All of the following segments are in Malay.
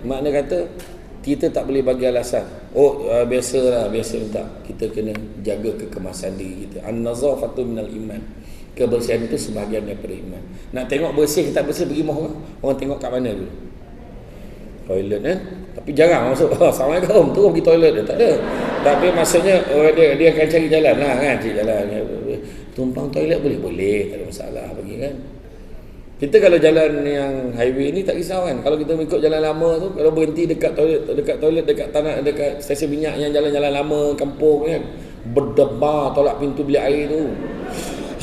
Makna kata kita tak boleh bagi alasan. Biasalah, biasa tak. Kita kena jaga kekemasan diri kita. An-nazafatu minal iman. Kebersihan itu sebahagian daripada iman. Nak tengok bersih ke tak bersih pergi rumah orang tengok kat mana dulu? Toilet tapi jarang masuk. Assalamualaikum, turun pergi toilet dia. Tak ada. Tapi maksudnya dia akan cari jalan lah kan, cari jalan. Tumpang toilet boleh, tak ada masalah bagi kan. Kita kalau jalan yang highway ni tak risau kan. Kalau kita ikut jalan lama tu, kalau berhenti dekat toilet dekat tanah, dekat stesen minyak yang jalan-jalan lama kampung kan, berdebar tolak pintu bilik air tu.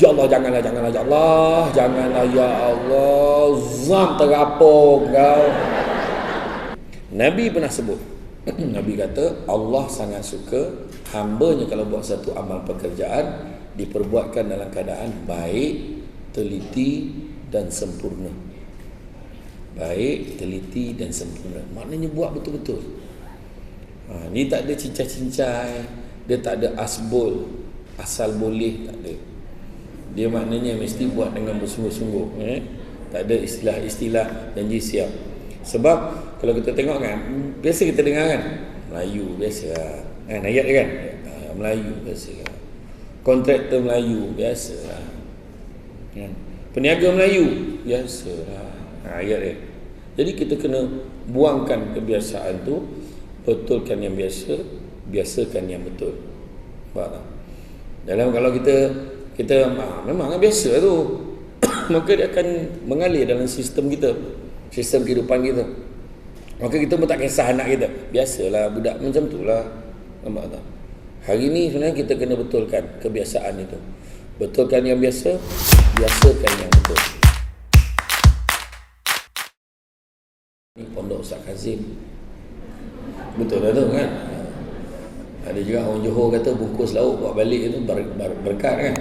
Ya Allah, janganlah ya Allah, janganlah ya Allah, zam terapung kau. Nabi pernah sebut, Nabi kata Allah sangat suka hamba-Nya kalau buat satu amal pekerjaan diperbuatkan dalam keadaan baik, teliti dan sempurna. Baik, teliti dan sempurna. Maknanya buat betul-betul. Ni tak ada cincai-cincai, dia tak ada asbol, asal boleh, tak ada. Dia maknanya mesti buat dengan bersungguh-sungguh. Tak ada istilah-istilah janji siap. Sebab kalau kita tengok kan, biasa kita dengar kan, Melayu biasa kan, ayat kan, Melayu biasa, kontraktor Melayu biasa kan, peniaga Melayu biasa ayat dia. Jadi kita kena buangkan kebiasaan tu, betulkan yang biasa, biasakan yang betul. Faham tak? Dalam kalau kita memang biasa tu maka dia akan mengalir dalam sistem kita, sistem kehidupan kita. Maka kita pun tak kisah anak kita. Biasalah budak macam tu lah. Nampak tak? Hari ni sebenarnya kita kena betulkan kebiasaan itu. Betulkan yang biasa, biasakan yang betul. Ni pondok Ustaz Kazim. Betul lah tu kan? Ada juga orang Johor kata bungkus lauk buat balik itu berkat kan?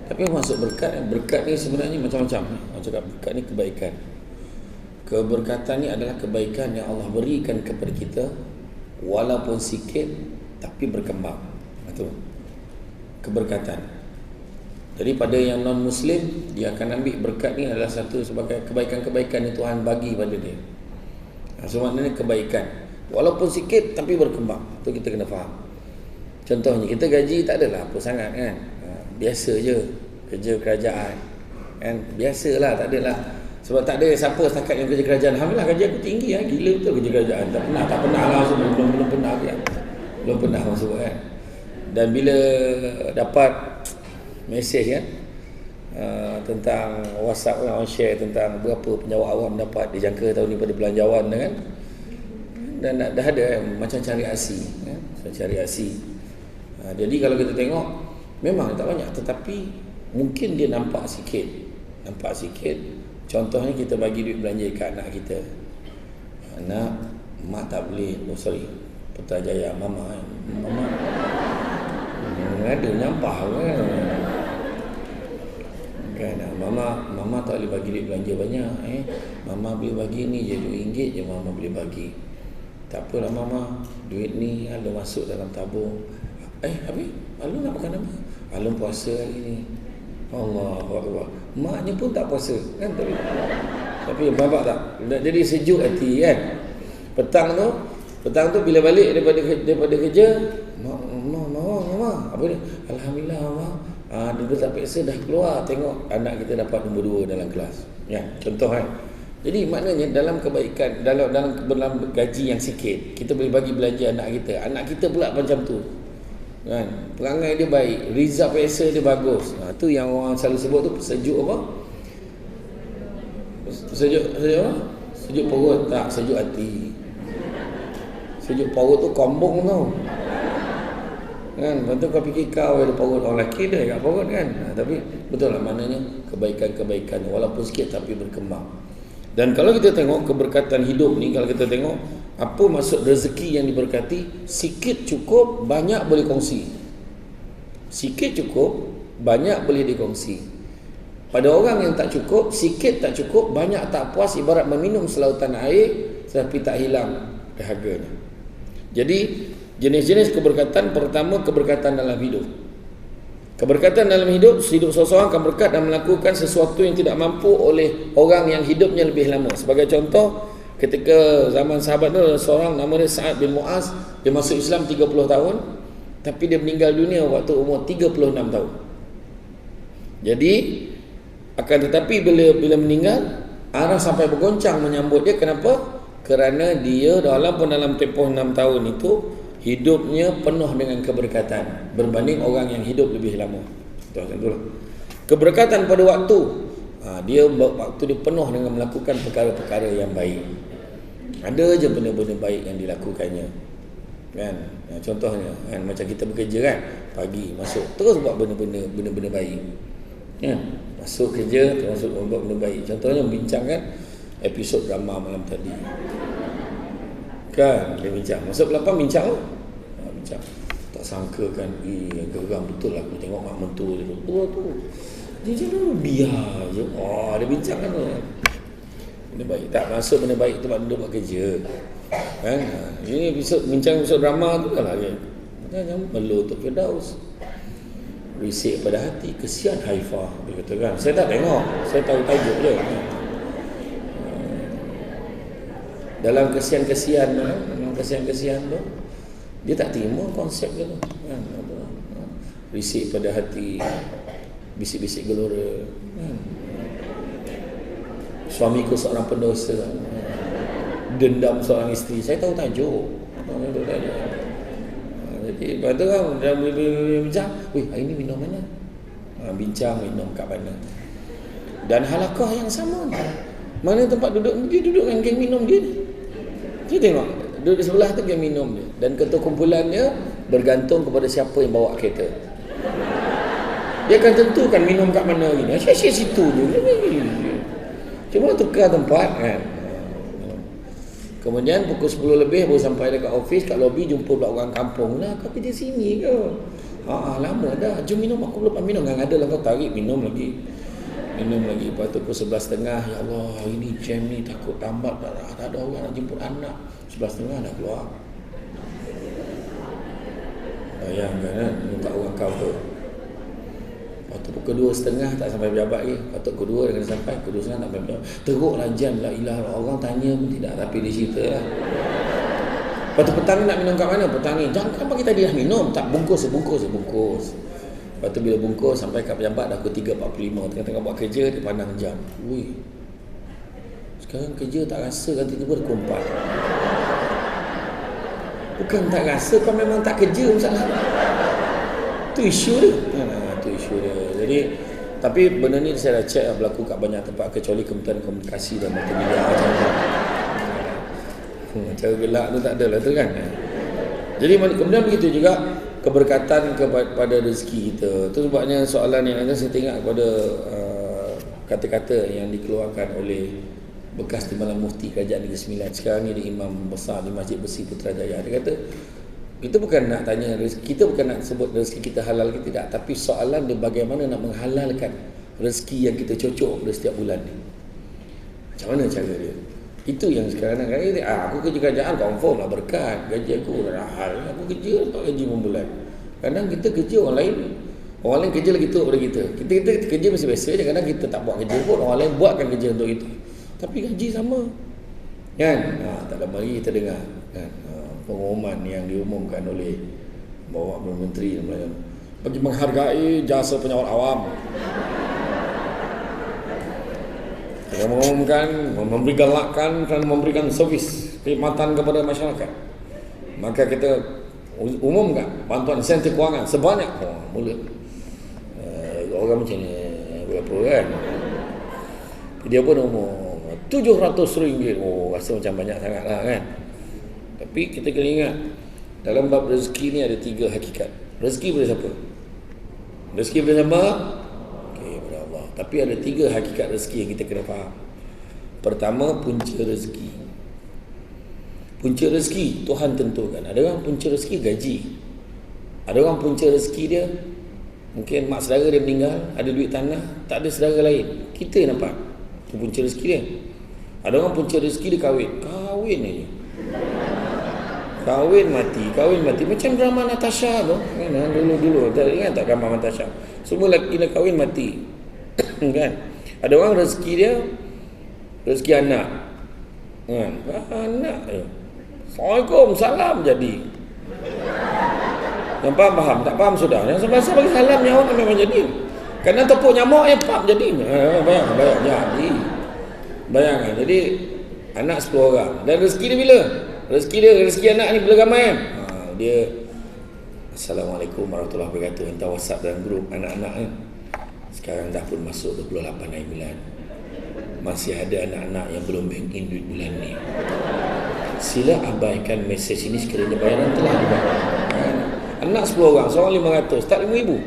Tapi masuk berkat ni sebenarnya macam-macam. Orang cakap berkat ni kebaikan. Keberkatan ni adalah kebaikan yang Allah berikan kepada kita walaupun sikit tapi berkembang. Itu keberkatan. Jadi pada yang non muslim, dia akan ambil berkat ni adalah satu sebagai kebaikan-kebaikan yang Tuhan bagi pada dia. So maknanya kebaikan walaupun sikit tapi berkembang. Itu kita kena faham. Contohnya kita gaji tak adalah apa sangat kan, biasa je kerja kerajaan kan, biasalah, tak adalah. Sebab tak ada siapa setakat yang kerja kerajaan. Alhamdulillah gaji aku tinggi gila betul kerja kerajaan. Tak pernah lah belum pernah kan. Belum pernah masuk kan. Dan bila dapat mesej kan, tentang WhatsApp orang share tentang berapa penjawat awam dapat dijangka tahun ni pada belanjawan kan. Dan dah ada kan, macam cari asi kan? Cari asi. Jadi kalau kita tengok memang tak banyak, tetapi mungkin dia nampak sikit. Contohnya kita bagi duit belanja kat anak kita. Anak, mak tak boleh, Putrajaya, mama ada nyampah kan, mama tak boleh bagi duit belanja banyak, mama boleh bagi ni je RM2 je mama boleh bagi. Tak apalah mama, duit ni Alun masuk dalam tabung. Habis Alun nak makan apa? Alun puasa hari ni. Allahu Akbar. Maknya pun tak puasa kan, tapi nampak tak? Jadi sejuk hati kan. Petang tu bila balik daripada kerja, mama apa ni? Alhamdulillah mama. Dia tak paksa dah keluar tengok anak kita dapat nombor 2 dalam kelas. Ya, contoh kan. Jadi maknanya dalam kebaikan, dalam gaji yang sikit, kita boleh bagi belanja anak kita. Anak kita pula macam tu. Kan, perangai dia baik, result PSA dia bagus. Tu yang orang selalu sebut tu sejuk apa? Sejuk apa? Sejuk perut, tak, sejuk hati. Sejuk perut tu kombong tau. Kan, betul kau fikir kau ada perut orang lelaki dia kat perut kan. Tapi betul lah maknanya kebaikan-kebaikan walaupun sikit tapi berkembang. Dan kalau kita tengok keberkatan hidup ni, kalau kita tengok apa maksud rezeki yang diberkati, sikit cukup, banyak boleh kongsi. Sikit cukup, banyak boleh dikongsi. Pada orang yang tak cukup, sikit tak cukup, banyak tak puas, ibarat meminum selautan air tapi tak hilang dahaganya. Jadi jenis-jenis keberkatan, pertama keberkatan dalam hidup. Keberkatan dalam hidup seseorang akan berkat dan melakukan sesuatu yang tidak mampu oleh orang yang hidupnya lebih lama. Sebagai contoh, Ketika zaman sahabat tu, seorang nama dia Sa'ad bin Mu'az, dia masuk Islam 30 tahun, tapi dia meninggal dunia waktu umur 36 tahun. Jadi akan tetapi bila meninggal, arah sampai bergoncang menyambut dia. Kenapa? Kerana dia dalam tempoh 6 tahun itu hidupnya penuh dengan keberkatan berbanding orang yang hidup lebih lama. Itulah. Keberkatan pada waktu, dia waktu dia penuh dengan melakukan perkara-perkara yang baik. Ada je benda-benda baik yang dilakukannya, kan? Contohnya kan, macam kita bekerja kan, pagi masuk terus buat benda-benda baik, kan? Masuk kerja terus buat benda baik. Contohnya membincangkan episod drama malam tadi, kan? Dia bincang, masuk belakang bincang, bincang. Tak sangka kan, geram betul lah aku tengok mak mentua dia tu. Dia jangan biar je. Dia bincang kan tu. Benda baik. Tak masuk benda baik tu benda buat kerja. Kan? Ini bincang episod drama tu kan lah dia. Jangan melu untuk Firdaus. Risik pada hati, kesian Haifah. Dia kata kan. Saya tak tengok. Saya tahu tajuk je. Dalam kesian-kesian tu, dia tak terima konsep dia tu. Kan? Risik pada hati, bisik-bisik gelora. Suamiku seorang pendosa, dendam seorang isteri. Saya tahu tajuk. Jadi lepas tu kan dalam bincang, hari ni minum mana? Bincang minum kat mana? Dan halakah yang sama. Mana tempat duduk? Dia duduk dengan geng minum dia. Dia tengok, duduk di sebelah tu geng minum dia. Dan ketua kumpulannya bergantung kepada siapa yang bawa kereta. Dia akan tentukan minum kat mana gini. Asyik situ je. Cuma tukar tempat kan. Kemudian pukul 10 lebih baru sampai dekat office, kat lobi jumpa pula orang kampung. Lah kau kerja sini ke? Lama dah. Jom minum, aku belum minum. Kan ada lah kau tarik minum lagi. Lepas tu pukul 11.30, ya Allah, hari ni jam ni takut tambat dah. Tak ada orang nak jemput anak. 11.30 dah keluar. Bayangkan kan, minta orang kau tu. Waktu pukul 2.30 tak sampai pejabat lagi. Patut pukul 2 dia kena sampai. Pukul 2.30 tak sampai pejabat. Teruklah jam. La ilah. Orang tanya pun tidak. Tapi dia cerita lah. Lepas tu petang ni nak minum kat mana? Petang ni, jangan pagi tadi dah minum. Tak, bungkus. Lepas tu bila bungkus sampai kat pejabat dah pukul 3.45. Tengah-tengah buat kerja, dia pandang jam. Ui, sekarang kerja tak rasa kan, tiba-tiba dah pukul 4. Bukan tak rasa, kau memang tak kerja masalah. Tu isu dia. Jadi, tapi benda ni saya dah check berlaku kat banyak tempat kecuali Kementerian Komunikasi dan Multimedia macam tu. Cara gelak tu tak ada lah tu kan. Jadi kemudian begitu juga keberkatan kepada rezeki kita. Itu sebabnya soalan yang ada saya tengok kepada kata-kata yang dikeluarkan oleh bekas Timbalan Mufti Kerajaan Negeri Sembilan. Sekarang ni dia imam besar di Masjid Besi Putrajaya. Dia kata kita bukan nak tanya rezeki, kita bukan nak sebut rezeki kita halal ke tidak, tapi soalan dia bagaimana nak menghalalkan rezeki yang kita cocok pada setiap bulan ni. Macam mana cara dia? Itu yang sekarang nak kata, aku kerja kerajaan confirm lah berkat, gaji aku dah hal, aku kerja dapat gaji bulan. Kadang kita kerja orang lain kerja lagi teruk daripada kita. Kita kerja masih biasa je, kadang kita tak buat kerja pun, orang lain buatkan kerja untuk kita. Tapi gaji sama. Kan? Tak lama lagi kita dengar kan, pengumuman yang diumumkan oleh bawa Menteri bagi menghargai jasa penyawat awam. Kita mengumumkan, memberi galakkan dan memberikan servis khidmatan kepada masyarakat. Maka kita umumkan bantuan insentif kewangan sebanyak mula orang macam ni berapa kan. Dia pun umum RM700. Rasa macam banyak sangat lah kan. Tapi kita kena ingat, dalam bab rezeki ni ada 3 hakikat. Rezeki pada siapa? Rezeki pada siapa? Pada Allah. Tapi ada 3 hakikat rezeki yang kita kena faham. Pertama, punca rezeki. Punca rezeki Tuhan tentukan. Ada orang punca rezeki gaji. Ada orang punca rezeki dia mungkin mak saudara dia meninggal, ada duit tanah, tak ada saudara lain. Kita yang nampak itu punca rezeki dia. Ada orang punca rezeki dia kahwin aja. Kahwin mati. Macam drama Natasha tu kan, dulu tak ingat tak drama Natasha, semua lelaki nak kahwin mati. Kan? Ada orang rezeki dia rezeki anak, Kan? Anak je. Assalamualaikum, salam jadi. Yang faham? Tak faham sudah. Yang sebab bagi salam nyawa memang jadi. Kerana tepuk nyamuk pam jadi. Bayang jadi. Bayangkan. Jadi anak 10 orang. Dan rezeki dia bila? Rezeki anak ni bila ramai kan? Dia Assalamualaikum warahmatullahi wabarakatuh. Hantar WhatsApp dalam grup anak-anak kan. Sekarang dah pun masuk 28 hari bulan. Masih ada anak-anak yang belum bank in duit bulan ni. Sila abaikan mesej ini sekiranya bayaran telah dibayar. Anak 10 orang, seorang 500, tak 5,000.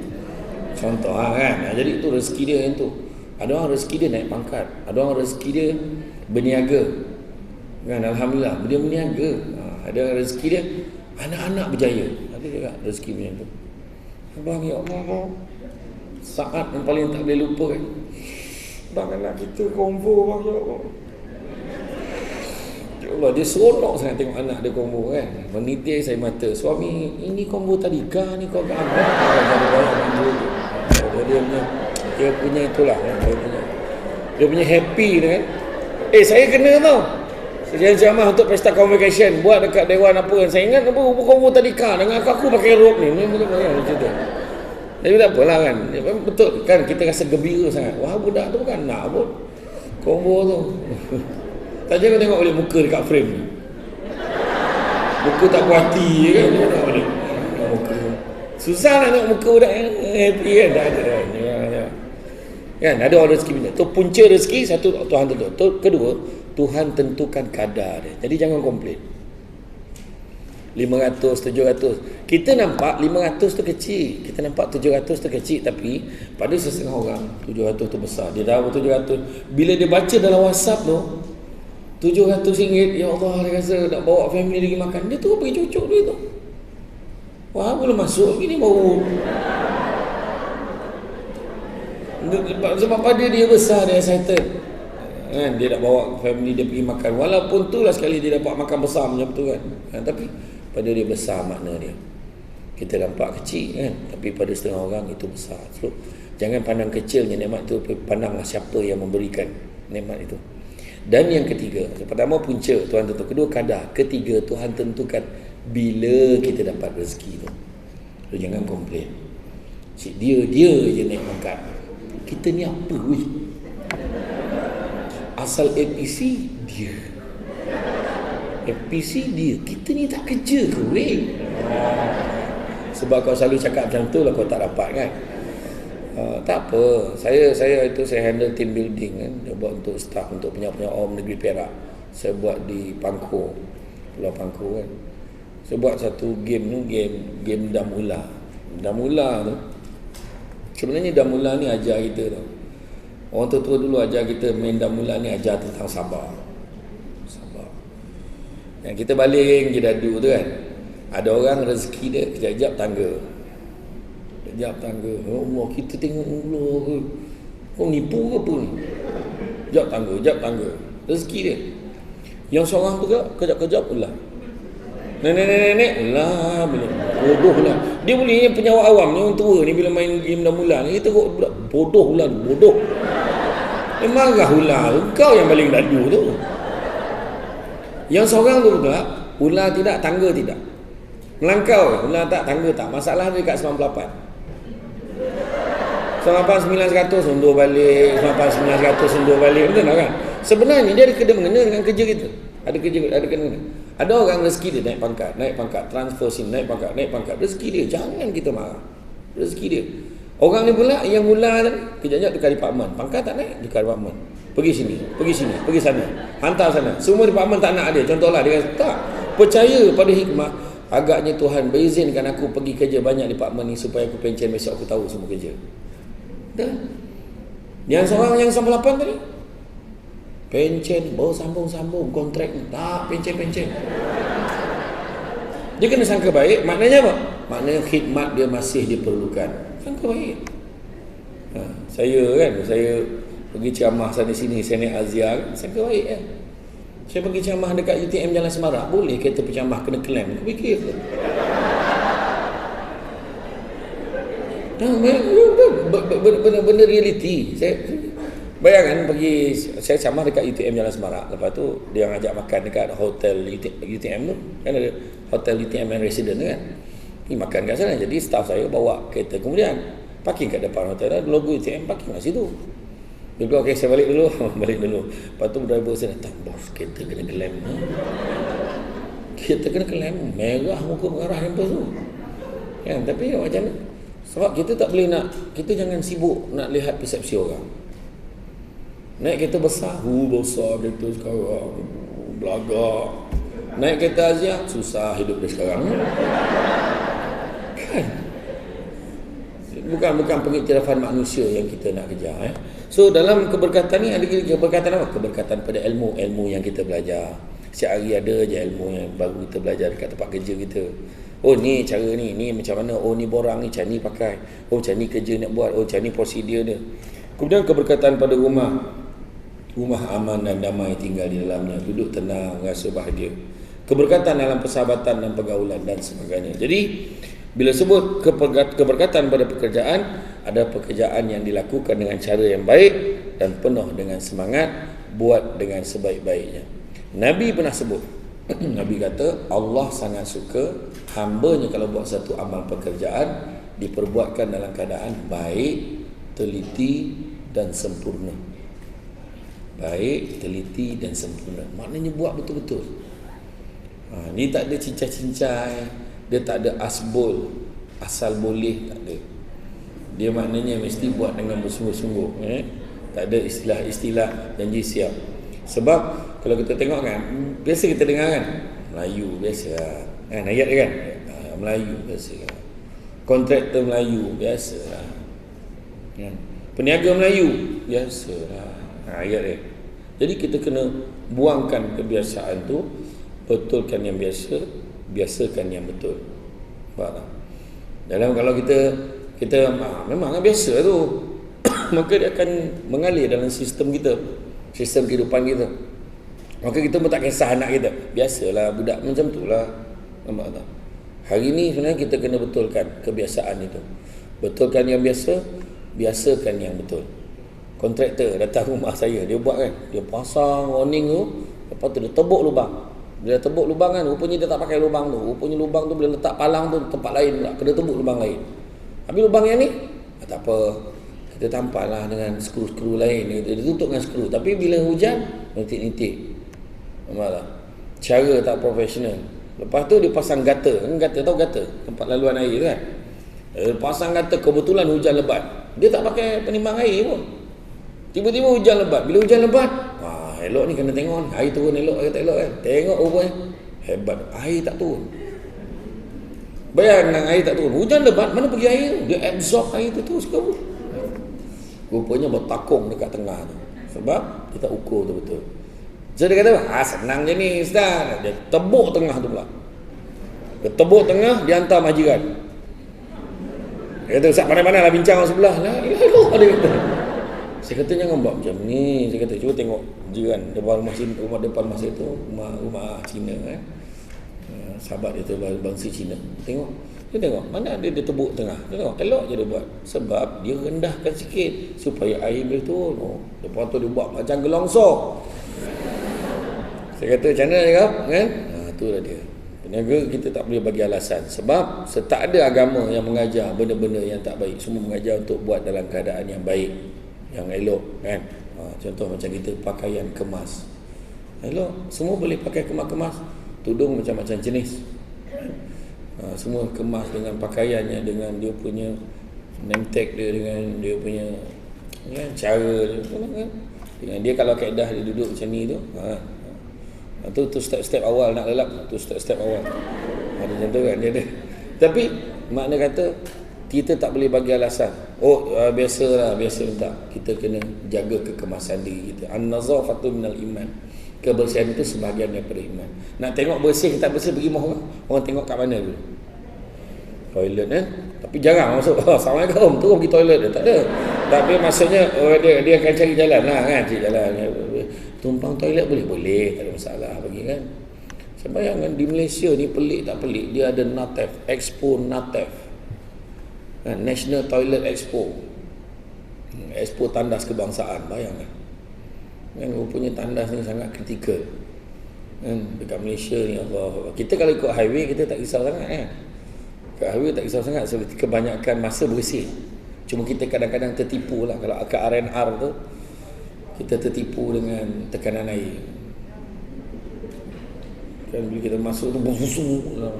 Contoh kan. Jadi itu rezeki dia yang tu. Ada orang rezeki dia naik pangkat, ada orang rezeki dia berniaga. Kan, alhamdulillah dia berniaga. Ada orang rezeki dia anak-anak berjaya. Ada juga rezeki macam tu. Abang ya Allah, saat yang paling tak boleh lupa kan. Bang anak kita combo bang ya Allah. Ya Allah, dia seronok sangat tengok anak dia combo kan. Menitir saya mata. Suami, ini combo tadika ni kau agak dia punya itulah. Dia punya happy tu kan. Saya kena tau. Sejarah jamah untuk pesta convocation buat dekat dewan apa kan. Saya ingat apa combo tadika dengan aku pakai robe ni. Macam tu. Tapi tak apalah kan. Betul kan, kita rasa gembira sangat. Wah, budak tu bukan nak pun combo tu. Tak jangan tengok balik muka dekat frame ni. Muka tak puas hati kan. Muka. Susah nak tengok muka budak yang happy kan. Tak ada kan. Ada orang rezeki punya. Tu punca rezeki, satu Tuhan tentu. Kedua, Tuhan tentukan kadar dia. Jadi jangan komplain. 500, 700. Kita nampak 500 tu kecil. Kita nampak 700 tu kecil. Tapi pada setengah orang 700 tu besar. Dia dah 700. Bila dia baca dalam WhatsApp tu RM700, ya Allah, dia rasa nak bawa family lagi makan. Dia tu pergi cucuk duit tu. Wah, belum masuk lagi ni baru. Sebab pada dia besar, dia excited kan, dia nak bawa family dia pergi makan. Walaupun tu lah sekali dia dapat makan besar macam tu kan. Tapi pada dia besar makna dia. Kita nampak kecil kan, tapi pada setengah orang itu besar. So, jangan pandang kecilnya nikmat tu, pandanglah siapa yang memberikan nikmat itu. Dan yang ketiga, pertama punca Tuhan tentu, kedua kadar, ketiga Tuhan tentukan bila kita dapat rezeki tu. So, jangan komplain. Dia je naik pangkat. Kita ni apa weh? Asal APC dia. APC dia. Kita ni tak kerja ke weh? Sebab kau selalu cakap macam tu lah, kau tak dapat kan. Tak apa. Saya handle team building kan. Dia buat untuk staff, untuk punya Om Negeri Perak. Saya buat di Pangkor, Pulau Pangkor kan. Saya buat satu game tu, game Damula. Damula tu sebenarnya Damula ni ajar kita tu. Orang tua dulu ajar kita main Damula ni, ajar tentang sabar. Yang kita baling je dadu tu kan. Ada orang rezeki dia kejap-kejap tangga. Oh Allah, kita tengok Allah ke. Kau nipu ke apa ni? Jap tangga. Rezeki dia. Yang seorang tu kejap-kejap ulang. Nenek lah, bodoh lah. Dia boleh yang penyawak awam ni, orang tua ni bila main game dah mula ni, kita kok bodoh lah, bodoh. Dia marah ular, kau yang paling dadu tu. Yang seorang tu pula, ular tidak, tangga tidak. Melangkau, ular tak, tangga tak. Masalah dia dekat 98. 900 undur balik, 900 undur balik, betul tak kan? Sebenarnya dia ada kena-mengena dengan kerja kita. Ada kena. Ada orang rezeki dia naik pangkat, transfer sini, naik pangkat, rezeki dia, jangan kita marah. Rezeki dia. Orang ni pula yang mula tadi, kejap-kejap dekat department, pangkat tak naik, dekat department. Pergi sini, pergi sana, hantar sana. Semua department tak nak dia. Contohlah dia kata, tak, percaya pada hikmah, agaknya Tuhan berizinkan aku pergi kerja banyak department ni supaya aku pencen besok aku tahu semua kerja. Dah. Yang seorang yang 98 tadi, pencen, baru sambung kontrak ni. Tak, pencen. Dia kena sangka baik. Maknanya apa? Maknanya khidmat dia masih diperlukan. Sangka baik. Saya pergi ceramah sana sini, saya naik Azia, sangka baik kan. Saya pergi ceramah dekat UTM Jalan Semarak, boleh kereta penceramah kena klaim. Aku fikir tu. Benda realiti. Bayangkan pergi, saya camah dekat UTM Jalan Semarak. Lepas tu dia ngajak makan dekat hotel UTM tu. Kan ada hotel UTM and resident tu kan. Ni makan kat sana. Jadi staff saya bawa kereta, kemudian parking kat depan hotel, logo UTM, parking kat situ. Dia bilang, okay, saya balik dulu. Balik dulu. Lepas tu driver saya datang, bos, kereta kena kelem. Kereta kena kelem. Merah muka mengarah campus tu. Kan? Tapi macam mana? Sebab kita tak boleh nak, kita jangan sibuk nak lihat persepsi orang. Naik kereta besar, besar kereta sekarang, belagak. Naik kereta Asia, susah hidup dia sekarang. Kan? Bukan pengiktirafan manusia yang kita nak kejar. So dalam keberkatan ni ada keberkatan apa? Keberkatan pada ilmu yang kita belajar. Setiap hari ada je ilmu yang baru kita belajar dekat tempat kerja kita. Oh ni cara ni macam mana? Oh ni borang ni, macam ni pakai. Oh macam ni kerja nak buat. Oh macam ni prosedur dia. Kemudian keberkatan pada rumah aman dan damai tinggal di dalamnya, duduk tenang, rasa bahagia. Keberkatan dalam persahabatan dan pergaulan dan sebagainya. Jadi bila sebut keberkatan pada pekerjaan, ada pekerjaan yang dilakukan dengan cara yang baik dan penuh dengan semangat, buat dengan sebaik-baiknya. Nabi pernah sebut, Nabi kata Allah sangat suka hamba-Nya kalau buat satu amal pekerjaan diperbuatkan dalam keadaan baik, teliti dan sempurna. Baik, teliti dan sempurna. Maknanya buat betul-betul. Ni tak ada cincai-cincai, dia tak ada asbol, asal boleh, tak ada. Dia maknanya mesti buat dengan bersungguh-sungguh. Tak ada istilah-istilah janji siap. Sebab kalau kita tengok kan, biasa kita dengar kan, Melayu biasa kan, ayat kan, Melayu biasa kan, kontraktor Melayu biasa kan, peniaga Melayu biasa ayat dia. Jadi kita kena buangkan kebiasaan tu, betulkan yang biasa, biasakan yang betul. Faham tak? Dalam kalau kita memang biasa tu maka dia akan mengalir dalam sistem kita, sistem kehidupan kita. Maka kita pun tak kisah anak kita, biasalah budak macam tu lah. Nampak tak? Hari ni sebenarnya kita kena betulkan kebiasaan itu. Betulkan yang biasa, biasakan yang betul. Kontraktor datang rumah saya, dia buat kan, dia pasang warning tu, lepas tu dia tebuk lubang. Bila tebuk lubang kan, rupanya dia tak pakai lubang tu. Rupanya lubang tu bila letak palang tu tempat lain pula, kena tebuk lubang lain. Habis lubang yang ni, tak apa, kita tampal lah dengan skru-skru lain, dia tutup dengan skru. Tapi bila hujan, nitik-nitik. Nampak tak? Cara tak profesional. Lepas tu dia pasang gutter. Kan gutter, tahu gutter? Tempat laluan air tu kan? Dia pasang gutter, kebetulan hujan lebat. Dia tak pakai penimbang air pun. Tiba-tiba hujan lebat. Bila hujan lebat, elok ni kena tengok ni. Air turun elok ke tak elok kan? Tengok rupanya hebat, air tak turun. Bayangkan air tak turun. Hujan lebat, mana pergi air tu? Dia absorb air tu terus ke? Rupanya bertakung dekat tengah tu. Sebab dia tak ukur tu betul. Jadi dia kata, senang je ni Ustaz. Dia tebuk tengah tu pula. Dia tebuk tengah, dia hantar majiran. Dia kata, Ustaz pandai-pandai lah bincang orang sebelah. Lah, dia kata. Saya kata jangan buat macam ni. Saya kata cuba tengok jiran depan rumah Cina, rumah depan masa itu rumah Cina kan. Sahabat dia tu bangsa Cina. Tengok. Dia tengok mana ada dia tebuk tengah. Dia tengok elok je dia buat. Sebab dia rendahkan sikit supaya air boleh turun. Lepas tu dia buat macam gelongsor. Saya kata macam mana dia kan? Itulah dia. Peniaga kita tak boleh bagi alasan. Sebab tak ada agama yang mengajar benda-benda yang tak baik. Semua mengajar untuk buat dalam keadaan yang baik, yang elok kan. Contoh macam kita pakaian kemas, elok, semua boleh pakai kemas-kemas. Tudung macam-macam jenis, semua kemas dengan pakaiannya, dengan dia punya name tag dia, dengan dia punya cara dia, kan? Dengan dia kalau kaedah dia duduk macam ni tu, tu step-step awal nak lelap, tu step-step awal. Ada macam tu kan dia ada. Tapi makna kata kita tak boleh bagi alasan. Biasalah, biasa tak. Kita kena jaga kekemasan diri kita. An-nazafatu minal iman. Kebersihan itu sebahagian daripada iman. Nak tengok bersih tak bersih pergi rumah orang tengok kat mana dulu? Toilet Tapi jarang masuk. Assalamualaikum, turun pergi toilet dia. Tak ada. Tapi maksudnya dia akan cari jalan lah kan, cari jalan. Tumpang toilet boleh, tak ada masalah bagi kan. Saya bayangkan di Malaysia ni pelik tak pelik, dia ada NATEF, Expo NATEF. National Toilet Expo. Expo tandas kebangsaan, bayangkan. Yang rupanya tandas ni sangat kritikal. Dekat Malaysia ni, Allah. Kita kalau ikut highway kita tak risau sangat kan. Kat highway tak risau sangat sebab kebanyakan masa bersih. Cuma kita kadang-kadang tertipu lah kalau kat R&R tu kita tertipu dengan tekanan air. Kan bila kita masuk tu berfusuk lah.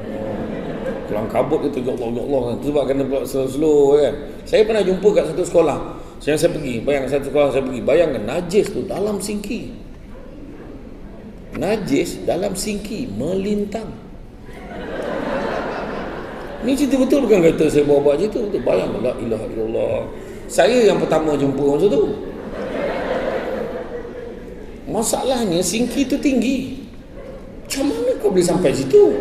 Kelang kabut kita, ya Allah, ya Allah. Sebab kena pula slow-slow kan. Saya pernah jumpa kat satu sekolah. Saya pergi, bayangkan satu sekolah saya pergi. Bayangkan najis tu dalam sinki. Najis dalam sinki melintang. Ni cerita betul bukan kata saya bawa cerita betul. Bayangkan, la ilaha illallah. Saya yang pertama jumpa macam tu. Masalahnya sinki tu tinggi. Macam mana kau boleh sampai situ?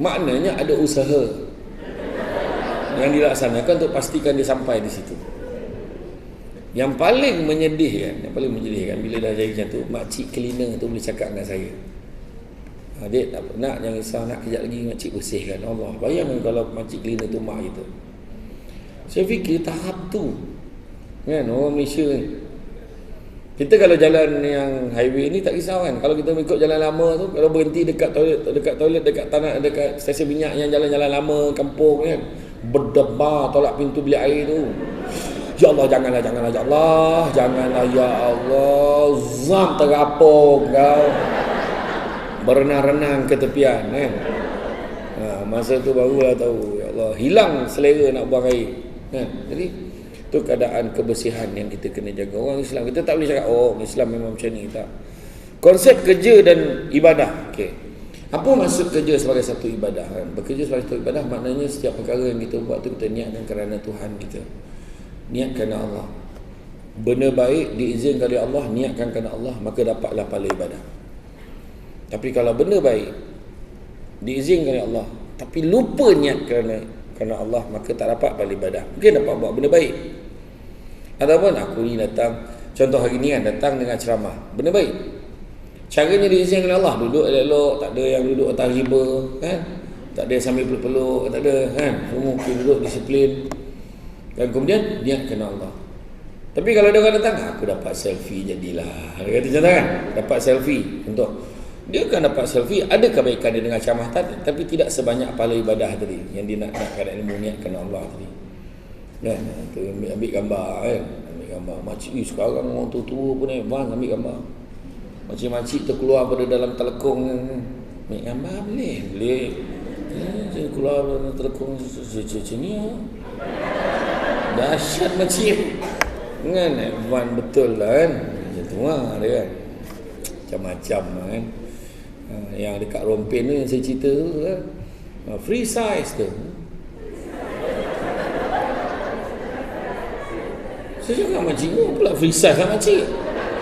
Maknanya ada usaha yang dilaksanakan untuk pastikan dia sampai di situ. Yang paling menyedihkan bila dah jadi macam tu, makcik cleaner tu boleh cakap dengan saya, "Adik, tak nak, jangan risau, nak kejap lagi makcik bersihkan." Allah, bayangkan kalau makcik cleaner tu mak kita. Saya fikir tahap tu kan orang Malaysia ni. Kita kalau jalan yang highway ni tak risau kan. Kalau kita ikut jalan lama tu, kalau berhenti dekat toilet dekat tanah, dekat stesen minyak yang jalan-jalan lama kampung kan, berdebar tolak pintu bilik air tu. Ya Allah, janganlah ya Allah, janganlah ya Allah. Zam terapung kau. Berenang-renang ke tepian kan. Masa tu barulah tahu, ya Allah, hilang selera nak buang air kan. Jadi itu keadaan kebersihan yang kita kena jaga. Orang Islam, kita tak boleh cakap, oh Islam memang macam ni, tak. Konsep kerja dan ibadah. Okey. Apa maksud kerja sebagai satu ibadah kan? Bekerja sebagai satu ibadah maknanya setiap perkara yang kita buat tu kita niatkan kerana Tuhan kita. Niat kerana Allah. Benda baik diizinkan oleh Allah, niatkan kerana Allah, maka dapatlah pahala ibadah. Tapi kalau benda baik diizinkan oleh Allah tapi lupa niat kerana Allah, maka tak dapat pahala ibadah. Mungkin dapat buat benda baik, ataupun aku ni datang, contoh hari ni kan, datang dengan ceramah, benda baik, caranya diizinkan oleh Allah, duduk elok-elok, tak ada yang duduk atas riba kan, tak ada yang sambil peluk-peluk, tak ada kan, semua mungkin duduk disiplin, dan kemudian niat kerana Allah. Tapi kalau ada orang datang, aku dapat selfie jadilah, dia kata contoh kan, dapat selfie, contoh, dia akan dapat selfie, ada kebaikan dia dengan ceramah tadi, tapi tidak sebanyak pahala ibadah tadi yang dia nak kerana ilmu, niat kerana Allah tadi kan. Tu ambil gambar kan, ambil gambar makcik sekarang orang tua-tua pun advance ambil gambar, makcik-makcik terkeluar pada dalam telekung, ambil gambar boleh dia keluar dalam telekung macam ni, dahsyat makcik kan, advance betul lah kan, macam tu lah dia kan, macam-macam lah kan. Yang dekat Rompen tu yang saya cerita tu kan, free size tu. Saya cakap makcik pula free size lah makcik.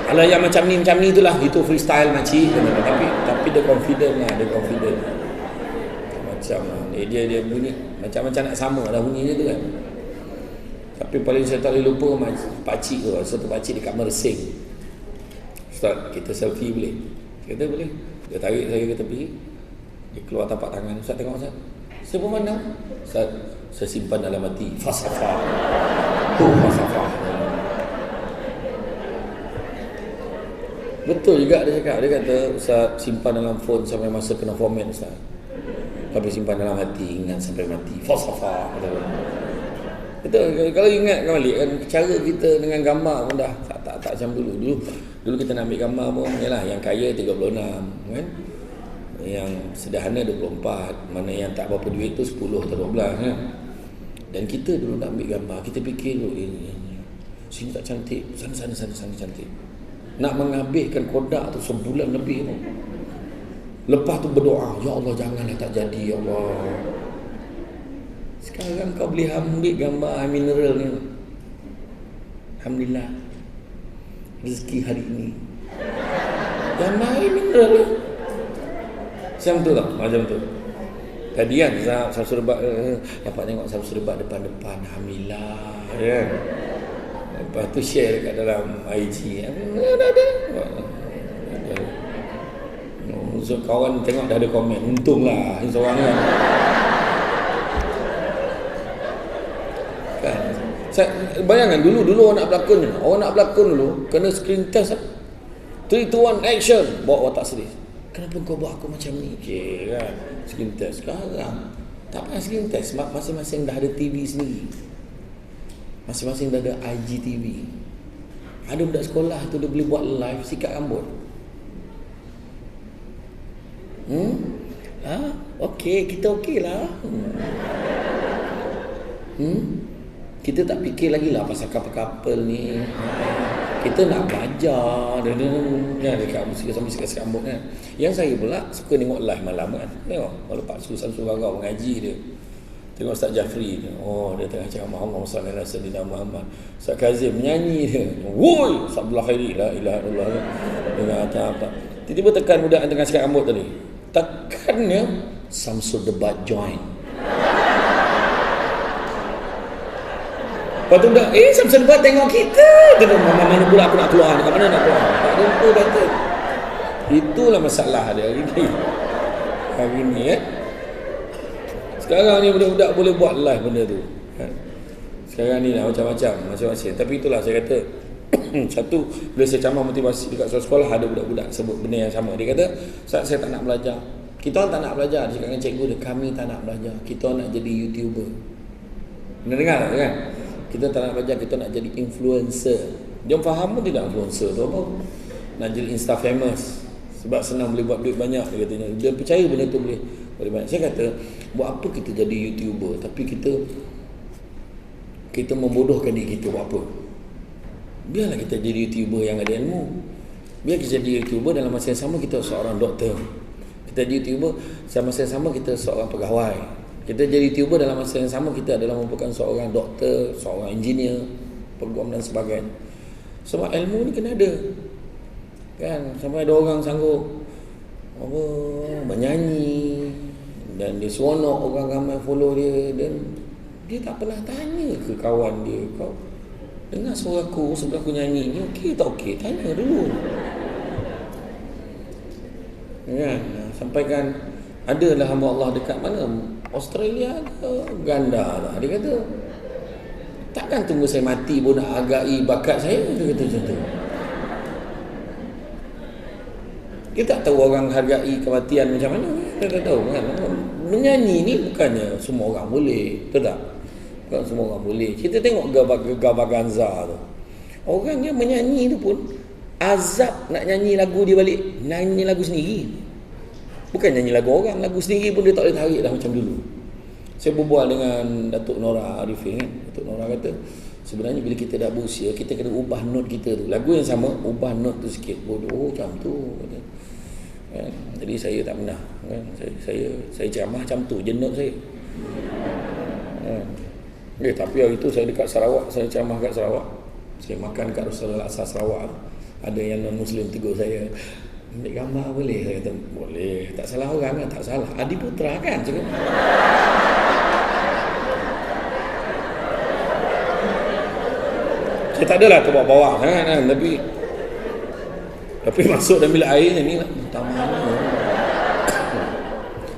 Kalau yang macam ni tu lah, itu freestyle makcik. Tapi dia confident lah, macam lah. Dia bunyi macam-macam nak sama lah bunyinya tu kan. Tapi paling saya tak boleh lupa pakcik tu, satu pakcik dekat Mersing. Ustaz, kita selfie boleh? Kita boleh. Dia tarik saya ke tepi, dia keluar tapak tangan. Ustaz tengok Ustaz, saya pun mana? Ustaz, saya simpan dalam hati. Falsafah. Falsafah. Betul juga dia cakap. Dia kata Ustaz simpan dalam phone sampai masa kena format Ustaz, tapi simpan dalam hati, ingat sampai mati. Falsafah. Betul. Kalau ingat balik kan, cara kita dengan gambar pun dah tak macam dulu. Dulu kita nak ambil gambar pun yalah, yang kaya 36 kan, yang sederhana 24, mana yang tak berapa duit tu 10 atau 12 kan. Dan kita dulu nak ambil gambar, kita fikir dulu sini tak cantik, sana cantik. Nak menghabiskan kodak tu sebulan lebih tu. Lepas tu berdoa, ya Allah janganlah tak jadi ya Allah. Sekarang kau boleh ambil gambar mineral ni, alhamdulillah, rezeki hari ini gambar mineral ni. Macam tu lah, macam tu. Tadi kan Samsul Rebat, dapat tengok Samsul Rebat depan-depan, alhamdulillah kan. Lepas tu share dekat dalam IG, ada. So, kawan tengok dah ada komen, untunglah seorang kan. Bayangkan dulu orang nak berlakon dulu kena screen test. 3, 2, 1 action, bawa watak serius. Kenapa kau buat aku macam ni? Okay, kan? Screen test. Sekarang tak payah screen test, masing-masing dah ada TV sendiri, masing-masing dah ada IGTV. Ada budak sekolah tu dia boleh buat live sikat rambut. Okey, kita okey lah. Kita tak fikir lagi lah pasal couple ni. Kita nak belajar dekat musik sambil sikat rambut kan. Yang saya pula suka tengok live malam kan. Tengok kalau Pak Susan Suragau mengaji dia. Tengok Ustaz Jafri dia. Dia tengah cakap Muhammad sallallahu alaihi wasallam Muhammad. Ustaz Kazim menyanyi dia. Woi, Sabdullah Khairi la ilaha illallah. Dengan apa. Tiba-tiba tekan budak yang tengah sikat rambut tadi. Tekannya Samsul Debat join. Lepas tu budak, Samsul Debat tengok kita. Dia mana pula aku nak keluar, dekat mana nak keluar. Tak lupa kata. Itulah masalah dia hari ni. Hari ni Sekarang ni budak-budak boleh buat live benda tu. Sekarang ni lah macam-macam. Tapi itulah saya kata satu, bila saya camah motivasi dekat sekolah, ada budak-budak sebut benda yang sama. Dia kata, saya tak nak belajar. Kita orang tak nak belajar. Dia cakap dengan cikgu dia, kami tak nak belajar. Kita orang nak jadi YouTuber. Pernah dengar tak kan? Kita tak nak belajar, kita nak jadi influencer. Dia faham pun tidak influencer tu apa? Nak jadi Insta famous. Sebab senang boleh buat duit banyak, dia katanya. Dia percaya benda tu boleh banyak. Saya kata, buat apa kita jadi YouTuber tapi kita membodohkan diri kita buat apa? Biarlah kita jadi YouTuber yang ada ilmu. Biar kita jadi YouTuber dalam masa yang sama kita seorang doktor. Kita jadi YouTuber dalam masa yang sama kita seorang pegawai. Kita jadi YouTuber dalam masa yang sama kita adalah merupakan seorang doktor, seorang engineer, peguam dan sebagainya. Sebab ilmu ni kena ada. Kan, sampai ada orang sanggup menyanyi dan dia seronok orang ramai follow dia, dan dia tak pernah tanya ke kawan dia, kau dengar suara aku sebelah aku nyanyi ni okey tak okey, tanya dulu kan. Sampaikan adalah hamba Allah dekat mana Australia ke Uganda lah, dia kata takkan tunggu saya mati pun nak hargai bakat saya, dia kata macam tu. Kita tak tahu orang hargai kematian macam mana. Kita tak tahu kan. Menyanyi ni bukannya semua orang boleh. Betul tak? Bukan semua orang boleh. Kita tengok Gava Ganza tu. Orang dia menyanyi tu pun azab nak nyanyi lagu dia balik. Nyanyi lagu sendiri. Bukan nyanyi lagu orang. Lagu sendiri pun dia tak boleh tarik dah macam dulu. Saya berbual dengan Datuk Nora Arifin kan. Datuk Nora kata, sebenarnya bila kita dah berusia, kita kena ubah note kita tu. Lagu yang sama, ubah note tu sikit. Bodoh macam tu. Kata. Kan? Jadi saya tak pernah kan? Saya ceramah macam tu je note saya. Tapi hari tu saya dekat Sarawak, saya ceramah kat Sarawak. Saya makan kat Rasulullah Asas Sarawak. Ada yang non-Muslim tegur saya, ambil gambar boleh? Saya kata boleh, tak salah orang kan? Tak salah, Adi Putra kan? Cakap. Saya tak adalah terbawa-bawa kan? Tapi masuk dalam bilik air ni lah, tak mana.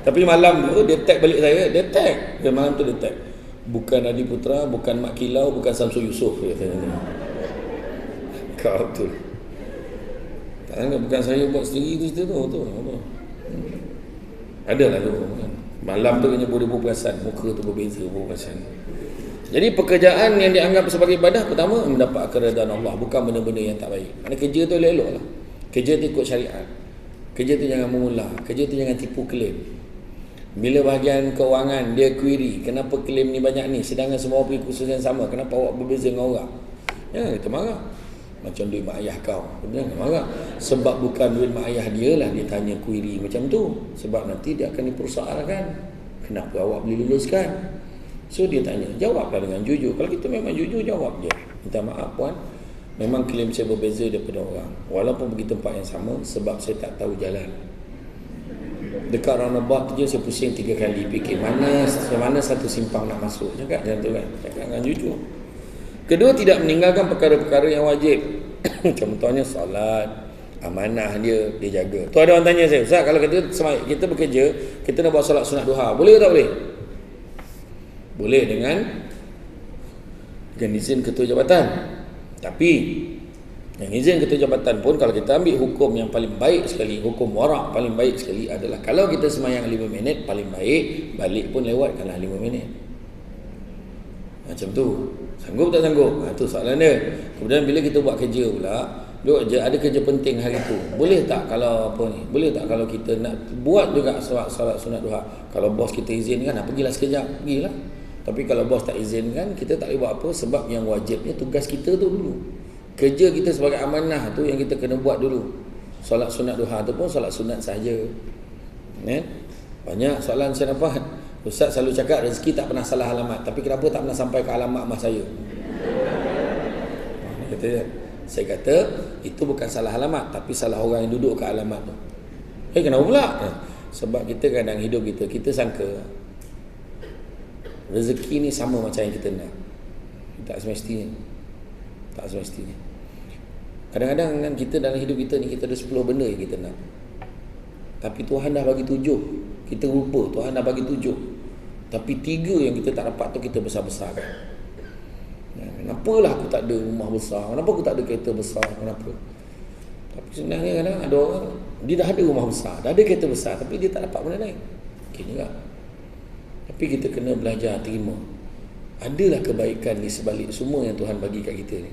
Tapi malam tu dia tag balik saya, dia tag. Dia malam tu dia tag. Bukan Adi Putra, bukan Mak Kilau, bukan Samsul Yusof, dia kata ni. Kau tu. Tak, bukan saya buat sendiri tu cerita tu. Adalah tu kan. Malam tu kena boleh berperasan, muka tu berbeza berperasan. Jadi pekerjaan yang dianggap sebagai ibadah, pertama mendapat keredaan Allah, bukan benda-benda yang tak baik. Mana kerja tu elok-elok lah. Kerja tu ikut syariat. Kerja tu jangan mengulah. Kerja tu jangan tipu klaim. Bila bahagian keuangan dia query, kenapa klaim ni banyak ni, sedangkan semua pergi kursus yang sama, kenapa awak berbeza dengan orang? Ya, kita marah. Macam duit mak ayah kau. Jangan marah. Sebab bukan duit mak ayah dia lah dia tanya query macam tu. Sebab nanti dia akan dipersoalkan. Kenapa awak boleh luluskan? So dia tanya, jawablah dengan jujur. Kalau kita memang jujur, jawab je. Minta maaf puan, memang klaim saya berbeza daripada orang. Walaupun pergi tempat yang sama, sebab saya tak tahu jalan. Dekat roundabout tu je saya pusing 3 kali, fikir mana satu simpang nak masuk. Cakap macam tu kan. Cakap dengan jujur. Kedua, tidak meninggalkan perkara-perkara yang wajib. Contohnya solat, amanah dia jaga. Tu ada orang tanya saya, Ustaz, kalau kita bekerja, kita nak buat solat sunat duha, boleh ke tak boleh? Boleh dengan Dan izin ketua jabatan. Tapi yang izin ketua jabatan pun, kalau kita ambil hukum yang paling baik sekali, hukum warak paling baik sekali adalah kalau kita semayang 5 minit, paling baik balik pun lewatkanlah 5 minit. Macam tu. Sanggup tak sanggup? Tu soalan dia. Kemudian bila kita buat kerja pula, ada kerja penting hari tu, boleh tak kalau apa ni? Boleh tak kalau kita nak buat juga solat sunat duha? Kalau bos kita izinkan, pergilah sekejap, pergilah. Tapi kalau bos tak izinkan, kita tak boleh buat apa, sebab yang wajibnya tugas kita tu dulu. Kerja kita sebagai amanah tu yang kita kena buat dulu. Solat sunat duha tu pun solat sunat saja. Banyak soalan saya dapat. Ustaz selalu cakap rezeki tak pernah salah alamat, tapi kenapa tak pernah sampai ke alamat mak saya? Saya kata itu bukan salah alamat, tapi salah orang yang duduk ke alamat tu. Kenapa pula? Sebab kita kadang hidup kita sangka rezeki ni sama macam yang kita nak. Tak semestinya. Kadang-kadang kan kita dalam hidup kita ni, kita ada 10 benda yang kita nak, tapi Tuhan dah bagi 7. Kita lupa Tuhan dah bagi 7, tapi 3 yang kita tak dapat tu kita besar-besarkan. Kenapalah aku tak ada rumah besar, kenapa aku tak ada kereta besar, kenapa? Tapi sebenarnya kadang ada orang, dia dah ada rumah besar, dah ada kereta besar, tapi dia tak dapat benda lain. Mungkin juga. Tapi kita kena belajar terima, adalah kebaikan di sebalik semua yang Tuhan bagi kat kita ni.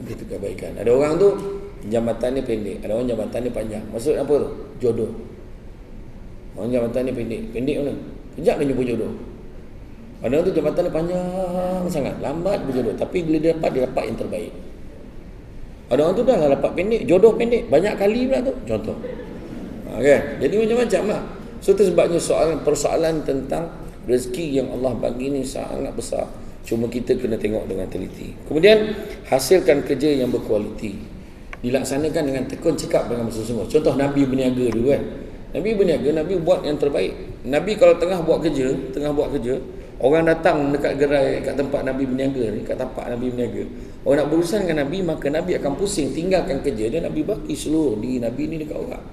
Ada tu kebaikan. Ada orang tu jambatan ni pendek, ada orang jambatan ni panjang. Maksud apa tu? Jodoh. Orang jambatan ni pendek mana? Kejap dia jumpa jodoh. Ada orang tu jambatan dia panjang sangat, lambat berjodoh, tapi bila dia dapat yang terbaik. Ada orang tu dah dapat pendek, jodoh pendek, banyak kali pula tu, contoh. Kan? Jadi macam-macam lah. So tu sebabnya persoalan tentang rezeki yang Allah bagi ni sangat besar. Cuma kita kena tengok dengan teliti. Kemudian hasilkan kerja yang berkualiti, dilaksanakan dengan tekun, cekap dengan bersungguh-sungguh. Contoh Nabi berniaga dulu kan. Nabi berniaga, Nabi buat yang terbaik. Nabi kalau tengah buat kerja, orang datang dekat gerai, kat tempat Nabi berniaga ni, kat tapak Nabi berniaga, orang nak berurusan dengan Nabi, maka Nabi akan pusing, tinggalkan kerja dia, Nabi bagi seluruh diri Nabi ni dekat orang.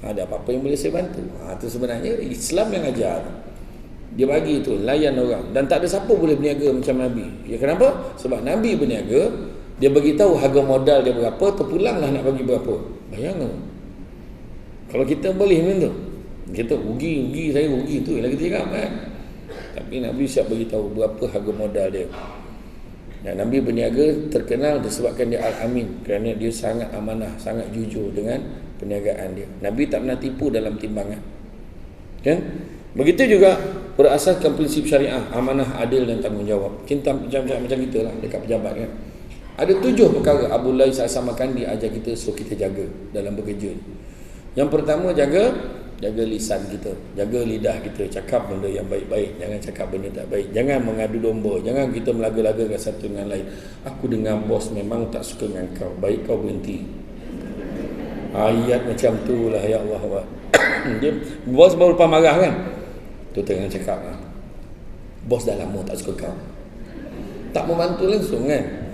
Ada apa-apa yang boleh saya bantu. Itu sebenarnya Islam yang ajar. Dia bagi tu, layan orang. Dan tak ada siapa boleh berniaga macam Nabi. Ya, kenapa? Sebab Nabi berniaga, dia beritahu harga modal dia berapa, terpulanglah nak bagi berapa. Bayangkan. Kalau kita boleh macam tu, kita rugi saya rugi tu lagi tiram kan. Tapi Nabi siap beritahu berapa harga modal dia. Dan Nabi berniaga terkenal disebabkan dia Al-Amin, kerana dia sangat amanah, sangat jujur dengan perniagaan dia. Nabi tak pernah tipu dalam timbangan. Kan? Begitu juga berasaskan prinsip syariah, amanah, adil dan tanggungjawab. Kita macam kita lah dekat pejabat kan. Ada 7 perkara Abu Lais As-Samarkandi ajar kita suruh kita jaga dalam bekerja. Yang pertama, jaga lisan kita, jaga lidah kita, cakap benda yang baik-baik, jangan cakap benda tak baik, jangan mengadu domba, jangan kita melaga-lagakan satu dengan lain. Aku dengar bos memang tak suka dengan kau, baik kau berhenti. Ayat macam tu lah, ya Allah. Dia, bos baru lepas marah kan, tu tengah cakap lah, bos dah lama tak suka kau, tak membantu langsung kan.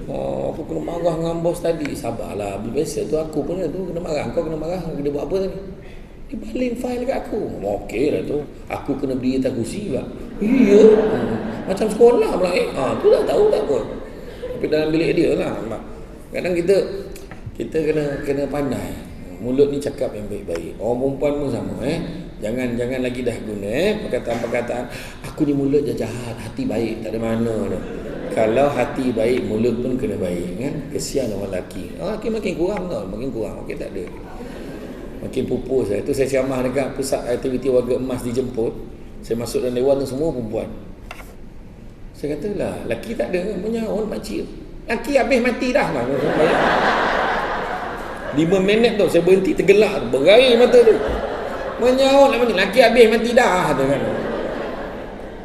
Aku kena marah dengan bos tadi. Sabarlah, biasa tu aku pun tu kena marah. Kau kena marah, dia buat apa tadi? Dia baling fail dekat aku. Okey lah tu. Aku kena beri atas kursi pula. Iya. Macam sekolah pula. Tu dah tahu tak apa. Tapi dalam bilik dia lah. Kadang kita kena pandai. Mulut ni cakap yang baik-baik. Orang perempuan pun sama Jangan lagi dah guna perkataan-perkataan. Aku ni mulut jahat, hati baik, tak ada mana dah. Kalau hati baik, mulut pun kena baik kan. Kesian orang lelaki. Lelaki makin kurang tau, makin kurang. Okey, tak ada. Makin pupus. Itu saya ceramah dekat pusat aktiviti warga emas dijemput. Saya masuk dalam dewan tu semua perempuan. Saya kata lah, lelaki tak ada, menyaut makcik. Lelaki habis mati dah lah. 5 minit tu saya berhenti tergelak, berair mata tu. Menyaut lah, lelaki habis mati dah tu kan.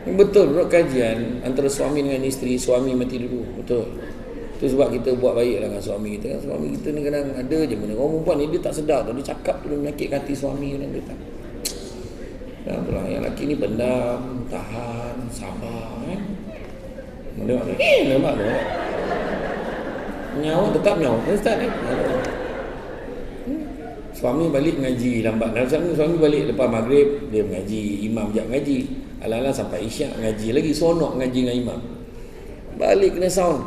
Betul, buat kajian antara suami dengan isteri, suami mati dulu. Betul. Itu sebab kita buat baik lah dengan suami kita kan. Suami kita ni kadang ada je benda. Orang perempuan ni dia tak sedar tu, dia cakap tu dia menyakitkan hati suami kan, dia tak. Dan itulah yang lelaki ni pendam, tahan, sabar kan. Nampak tu. Nampak tu. Nyawa tetap nyawa. Ustaz ni. Suami balik mengaji lambat. Suami balik lepas maghrib dia mengaji, imam sekejap mengaji. Alang-alang sampai isyak ngaji lagi, sonok ngaji dengan imam. Balik kena sound,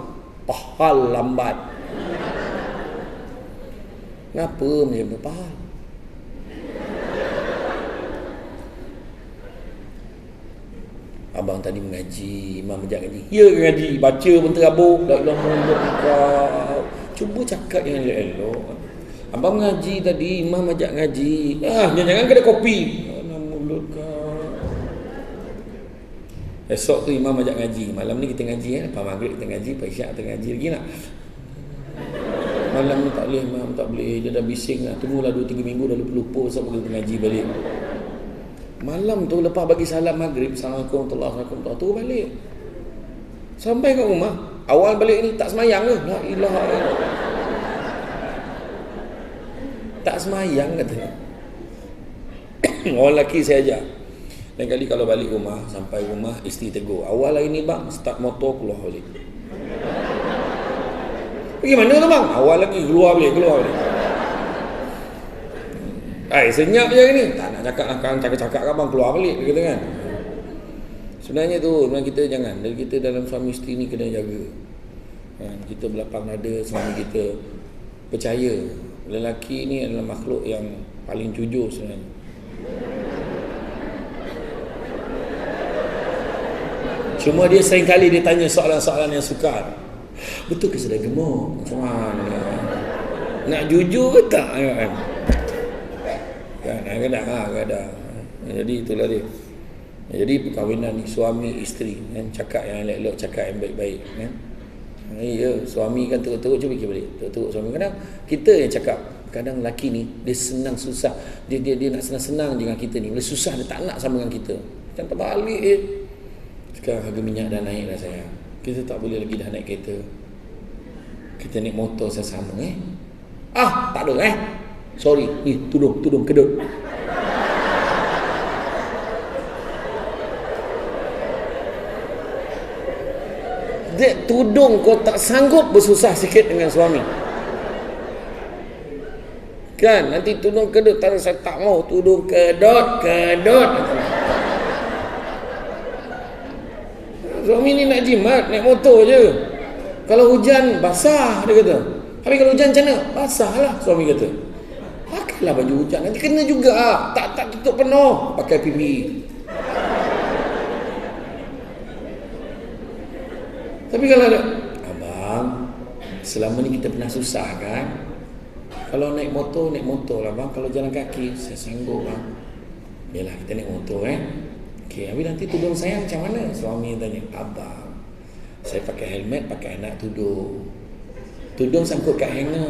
pahal lambat. Ngapa macam tu pahal? Abang tadi mengaji, imam ajak ngaji. Ya ngaji, baca pun terabuk. La ilaha illallah. Cuba cakap yang elok-elok. Abang mengaji tadi, imam ajak ngaji. Jangan kena kopi. Mulut kau. Esok tu imam ajak ngaji. Malam ni kita ngaji lepas maghrib kita ngaji, lepas isyak kita ngaji lagi nak. Malam ni tak boleh, imam tak boleh. Dia dah bising lah. Tunggulah 2-3 minggu dah lupa-lupa. Sebab kita ngaji balik. Malam tu lepas bagi salam maghrib, Assalamualaikum warahmatullahi wabarakatuh, tu balik. Sampai kat rumah, awal balik ni tak semayang ke? La ilaha illallah. Tak semayang katanya. Orang lelaki saya ajar. Lain kali kalau balik rumah, sampai rumah isteri tegur. Awal hari ni bang, start motor keluar balik. Pergi mana tu bang? Awal lagi keluar balik. Senyap je ni. Tak nak cakap lah, kan cakap abang keluar balik dia kata kan. Sebenarnya kita jangan. Dan kita dalam suami isteri ni kena jaga. Kan, kita berlapang dada suami kita. Percaya lelaki ni adalah makhluk yang paling jujur sebenarnya. Cuma dia sering kali dia tanya soalan-soalan yang sukar. Betul ke sedang gemuk? Macam mana? Nak jujur ke tak? Kan kadang-kadang. Jadi itulah dia. Jadi perkahwinan ni suami isteri kan, cakap yang elok-elok, cakap yang baik-baik kan. Ya, suami kan teruk-teruk, cuba fikir balik. Teruk-teruk suami, kadang kita yang cakap. Kadang lelaki ni dia senang susah. Dia nak senang-senang dengan kita ni. Bila susah dia tak nak sama dengan kita. Macam terbalik Sekarang harga minyak dah naik dah sayang. Kita tak boleh lagi dah naik kereta. Kita naik motor sama tak ada sorry, ni tudung kedut. Dek tudung kau tak sanggup bersusah sikit dengan suami. Kan nanti tudung kedut, saya tak mau tudung kedut. Suami ni nak jimat, naik motor je. Kalau hujan basah dia kata. Tapi kalau hujan macam mana? Basah lah suami kata. Pakailah baju hujan, nanti kena juga. Tak tutup penuh, pakai PPE. Tapi kalau ada, abang, selama ni kita pernah susah kan? Kalau naik motor lah bang. Kalau jalan kaki, saya sanggup bang. Yalah kita naik motor Okey, habis nanti tudung saya macam mana? Suami tanya, abang, saya pakai helmet, pakai anak tudung. Tudung sangkut kat hanger.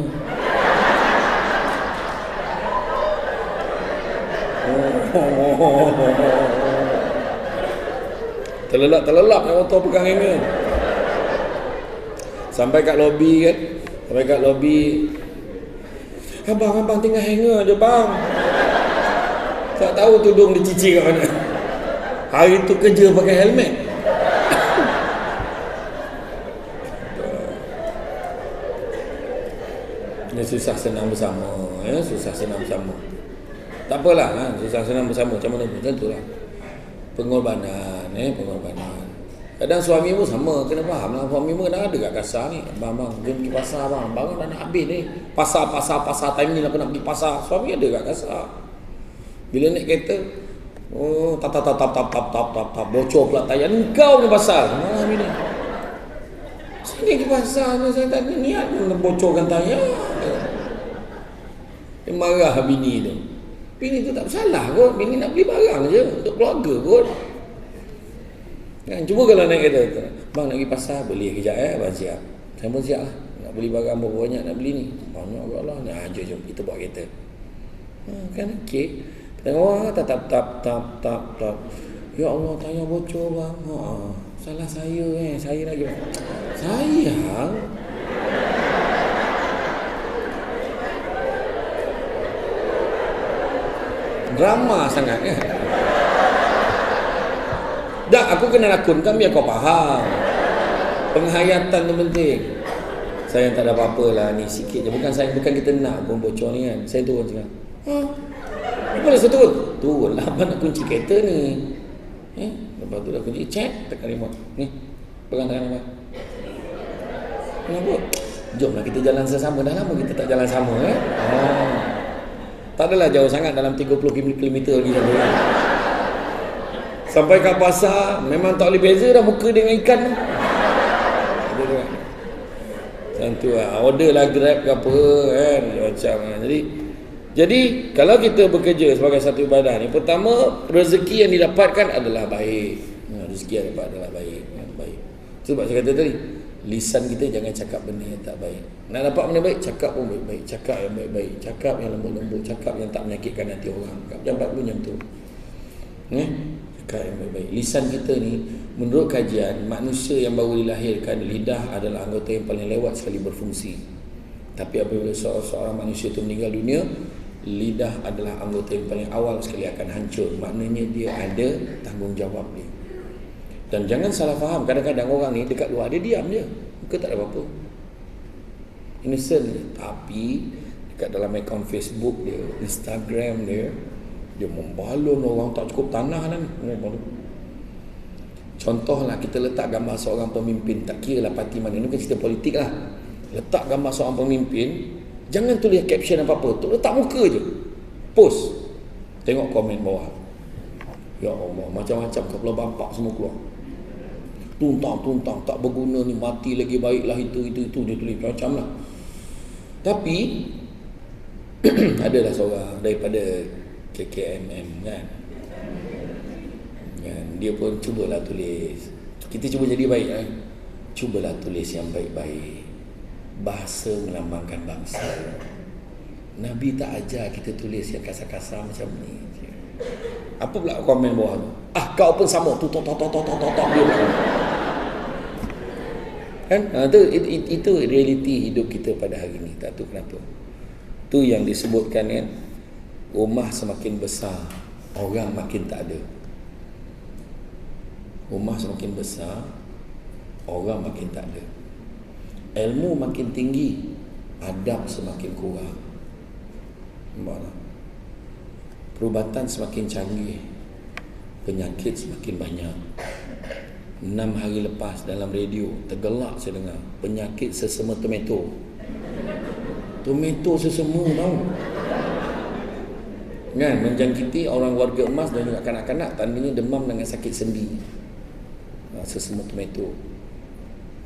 Terlelap naik motor pegang hanger. Sampai kat lobi kan. Abang tinggal hanger je bang. Tak tahu tudung dia cicir kat mana. Hari tu kerja pakai helmet. Ini susah senang bersama. Susah senang bersama. Tak apalah, susah senang bersama macam mana pun tentulah. Pengorbanan. Kadang suami pun sama, kena faham lah. Suami pun kadang ada kat kasar ni. Abang, jom pergi pasar bang. Abang dah nak habis ni. Pasar. Time ni aku nak pergi pasar. Suami ada kat kasar. Bila naik kereta, tap, bocor pula tayar. Engkau ni pasar. Malam ni. Sini ke pasar ni, saya tak ada niat nak bocorkan tayar. Dia marah bini tu. Bini tu tak bersalah kot. Bini nak beli barang je untuk keluarga kot. Kan, cuba kalau naik kereta, bang nak pergi pasar, beli kejap abang siap. Saya pun siap lah. Nak beli barang berapa banyak nak beli ni? Banyak kot lah. Jom kita bawa kereta. Kan okey. Tengok tap. Ya Allah, tayar bocor bang. Salah saya saya lagi. Sayang. Drama sangat kan? Dah, aku kena lakonkan biar kau faham. Penghayatan tu penting. Saya tak ada apa-apa lah ni, sikit je. Bukan kita nak pun bocor ni kan. Saya turun cakap, boleh saya turun? Turun lah, abang nak kunci kereta ni. Lepas tu dah kunci, check, tekan remote. Ni, pegang tangan apa? Kenapa? Jomlah kita jalan sesama. Dah lama kita tak jalan sama. Tak adalah jauh sangat, dalam 30 km lagi. Sampai kat pasar, memang tak boleh beza dah muka dengan ikan. Tentu lah, order lah Grab ke apa kan, macam. Jadi kalau kita bekerja sebagai satu ibadah ni, pertama rezeki yang didapatkan adalah baik. Rezeki yang dapat adalah baik. Sebab saya kata tadi, lisan kita jangan cakap benda yang tak baik. Nak dapat benda baik, cakap pun baik-baik, cakap yang baik-baik, cakap yang lembut-lembut, cakap yang tak menyakitkan hati orang. Jangan pun macam tu. Cakap yang baik-baik. Lisan kita ni, menurut kajian, manusia yang baru dilahirkan, lidah adalah anggota yang paling lewat sekali berfungsi. Tapi apabila seorang manusia itu meninggal dunia, lidah adalah anggota yang paling awal sekali akan hancur. Maknanya dia ada tanggungjawab dia. Dan jangan salah faham, kadang-kadang orang ni dekat luar dia diam je, muka tak ada apa-apa, innocent je. Tapi dekat dalam akaun Facebook dia, Instagram dia, dia membalun orang tak cukup tanah kan. Contohlah, kita letak gambar seorang pemimpin, tak kira lah parti mana, ini kan cerita politik lah. Letak gambar seorang pemimpin, jangan tulis caption apa-apa, tu letak muka je, post, tengok komen bawah, ya Allah, macam-macam kepala bampak semua keluar, tuntang, tak berguna ni, mati lagi baiklah, itu dia tulis macam lah. Tapi adalah seorang daripada KKMM kan, dia pun cubalah tulis, kita cuba jadi baik kan? Cubalah tulis yang baik-baik, bahasa melambangkan bangsa. Nabi tak ajar kita tulis yang kasar-kasar macam ni. Apa pula komen bawah tu? Kau pun sama tu, tok dia kan? Itu realiti hidup kita pada hari ni. Tak tahu kenapa. Tu yang disebutkan kan, rumah semakin besar, orang makin tak ada. Rumah semakin besar, orang makin tak ada. Ilmu makin tinggi, adab semakin kurang. Perubatan semakin canggih, penyakit semakin banyak. 6 hari lepas dalam radio tergelak saya dengar, penyakit sesama tomato sesama tau kan, menjangkiti orang warga emas dan juga kanak-kanak, tandanya demam dengan sakit sendi. Sesama tomato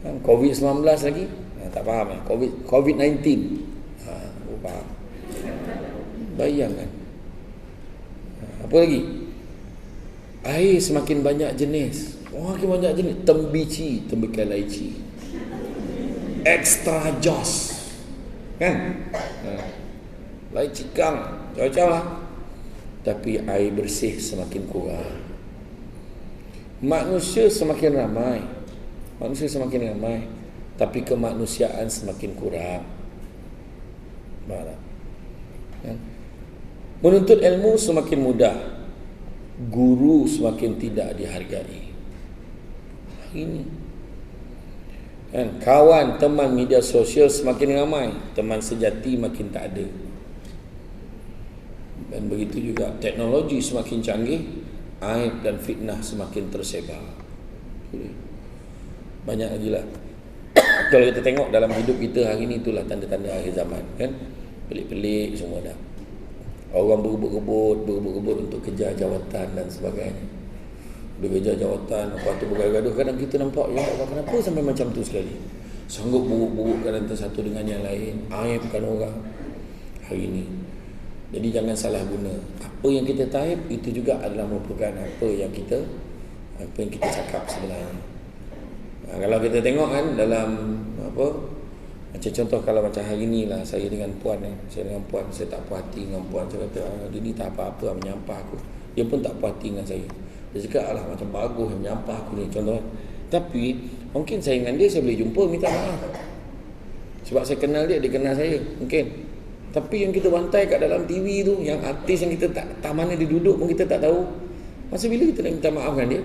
kan, COVID-19 lagi tak faham ya, COVID-19 faham. Bayangkan apa lagi, air semakin banyak jenis, makin banyak jenis, tembici, tembikai laici, extra jos kan, laici kang macam lah. Tapi air bersih semakin kurang. Manusia semakin ramai, tapi kemanusiaan semakin kurang. Menuntut ilmu semakin mudah, guru semakin tidak dihargai. Ini kan, kawan, teman media sosial semakin ramai, teman sejati makin tak ada. Dan begitu juga teknologi semakin canggih, aib dan fitnah semakin tersebar. Banyak lagi lah. Kalau kita tengok dalam hidup kita hari ni, itulah tanda-tanda akhir zaman kan. Pelik-pelik semua dah. Orang berebut untuk kejar jawatan dan sebagainya. Dia kejar jawatan, lepas tu bergaduh-gaduh. Kadang kita nampak, ya Allah, kenapa sampai macam tu sekali? Sanggup buruk-burukkan antara satu dengan yang lain, aibkan orang hari ni. Jadi jangan salah guna. Apa yang kita taib, itu juga adalah merupakan apa yang kita cakap sebenarnya. Kalau kita tengok kan dalam apa, macam contoh kalau macam hari ni lah, saya dengan puan, saya tak puas hati dengan puan. Saya kata, dia ni tak apa-apa menyampah aku. Dia pun tak puas hati dengan saya. Dia cakap, alah macam bagus menyampah aku ni, contoh. Tapi mungkin saya dengan dia, saya boleh jumpa minta maaf, sebab saya kenal dia, dia kenal saya, mungkin. Tapi yang kita bantai kat dalam TV tu, yang artis yang kita tak mana dia duduk pun kita tak tahu, masa bila kita nak minta maaf dengan dia?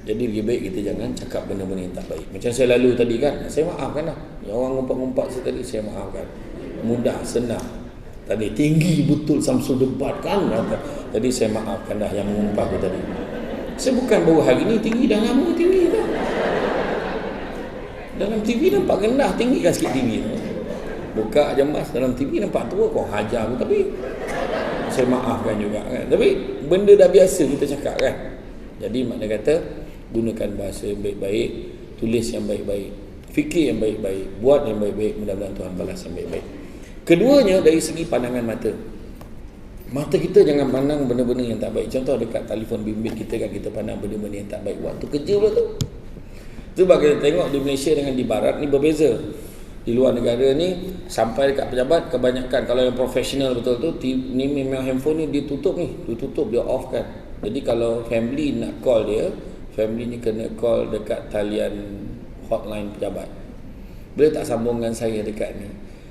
Jadi lebih baik kita jangan cakap benda-benda yang tak baik. Macam saya lalu tadi kan, saya maafkan lah. Yang orang ngumpat-ngumpat saya tadi, saya maafkan. Mudah, senang. Tadi tinggi betul Samsul debat kan. Jadi saya maafkan dah yang mengumpat tu tadi. Saya bukan baru hari ni tinggi, dah lama tinggi dah. Dalam TV nampak rendah, tinggikan sikit TV tu. Buka je mas, dalam TV nampak tua, kau hajar aku, tapi saya maafkan juga kan. Tapi benda dah biasa kita cakap kan. Jadi makna kata, gunakan bahasa yang baik-baik, tulis yang baik-baik, fikir yang baik-baik, buat yang baik-baik, mudah-mudahan Tuhan balas yang baik-baik. Keduanya dari segi pandangan mata. Mata kita jangan pandang benda-benda yang tak baik. Contoh dekat telefon bimbit kita kan, kita pandang benda-benda yang tak baik. Waktu kerja pula tu. Sebab kita tengok di Malaysia dengan di Barat ni berbeza. Di luar negara ni sampai dekat pejabat, kebanyakan kalau yang profesional betul tu ni memang handphone ni ditutup dia off kan. Jadi kalau family nak call dia, family ni kena call dekat talian hotline pejabat. Boleh tak sambung dengan saya dekat ni?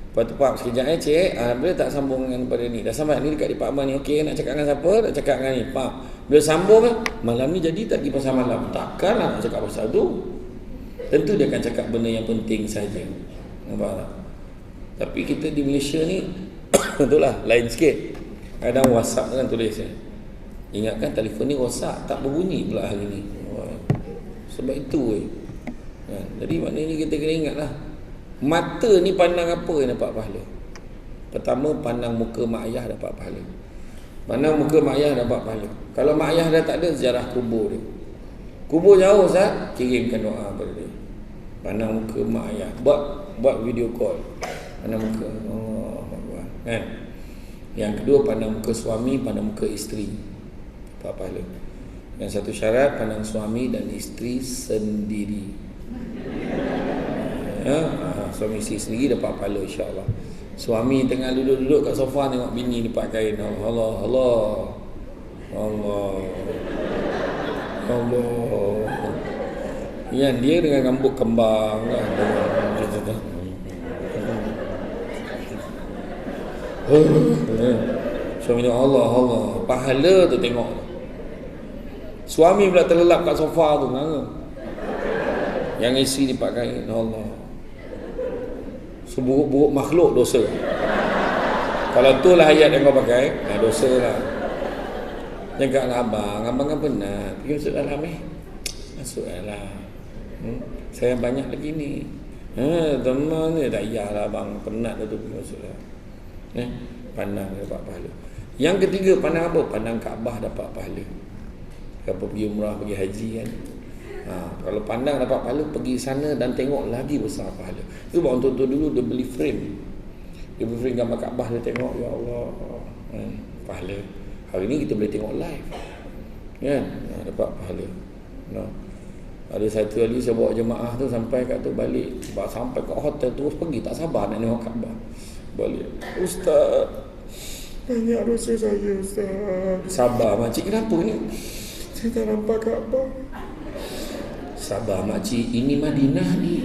Lepas tu Pak sekejap cik, boleh tak sambung dengan pada ni? Dah sampai ni dekat department ni, okey nak cakap dengan siapa? Nak cakap dengan ni Pak. Bila sambung malam ni jadi tak pergi pasal malam. Takkanlah nak cakap pasal tu. Tentu dia akan cakap benda yang penting saja. Nampak tak? Tapi kita di Malaysia ni itulah lain sikit. Kadang WhatsApp kan tulis ingatkan telefon ni rosak, tak berbunyi pula hari ni. Sebab itu jadi maknanya kita kena ingatlah, mata ni pandang apa yang dapat pahala. Pertama, pandang muka mak ayah dapat pahala. Pandang muka mak ayah dapat pahala. Kalau mak ayah dah tak ada, sejarah kubur dia. Kubur jauh Ustaz, kirimkan doa pada dia. Pandang muka mak ayah, buat video call. Pandang muka Allah kan. Yang kedua, pandang muka suami, pandang muka isteri, dapat pahala. Yang satu syarat, pandang suami dan isteri sendiri. Suami isteri sendiri dapat pahala insya-Allah. Suami tengah duduk-duduk kat sofa tengok bini lipat kain. Allah. Yang dia dengan rambut kembang kan. Suami tu Allah, pahala tu tengok. Suami pula terlelap kat sofa tu nganga. Yang isi lipat kain, Allah. Seburuk-buruk makhluk dosa. Kalau tu lah ayat yang kau pakai, dosa lah. Janganlah abang kan penat. Pergi masuk dalam masuk dalam. Saya banyak lagi ni. Teman ni tak payahlah abang, penat dah tu pergi masuk dalam. Pandang dapat pahala. Yang ketiga, pandang apa? Pandang Kaabah dapat pahala. Kalau pergi umrah, pergi haji kan. Kalau pandang dapat pahala, pergi sana dan tengok lagi besar pahala. Itu sebab untuk dulu dia beli frame. Dia beli frame gambar Kaabah, dia tengok, ya Allah, pahala. Hari ni kita boleh tengok live kan, dapat pahala. Ada satu kali saya bawa jemaah tu sampai kat tu balik, sampai kat hotel terus pergi, tak sabar nak tengok Kaabah. Balik, Ustaz, banyak dosa saya Ustaz. Sabar makcik, kenapa ni? Saya tak nampak Kaabah. Sabar makcik, ini Madinah ni.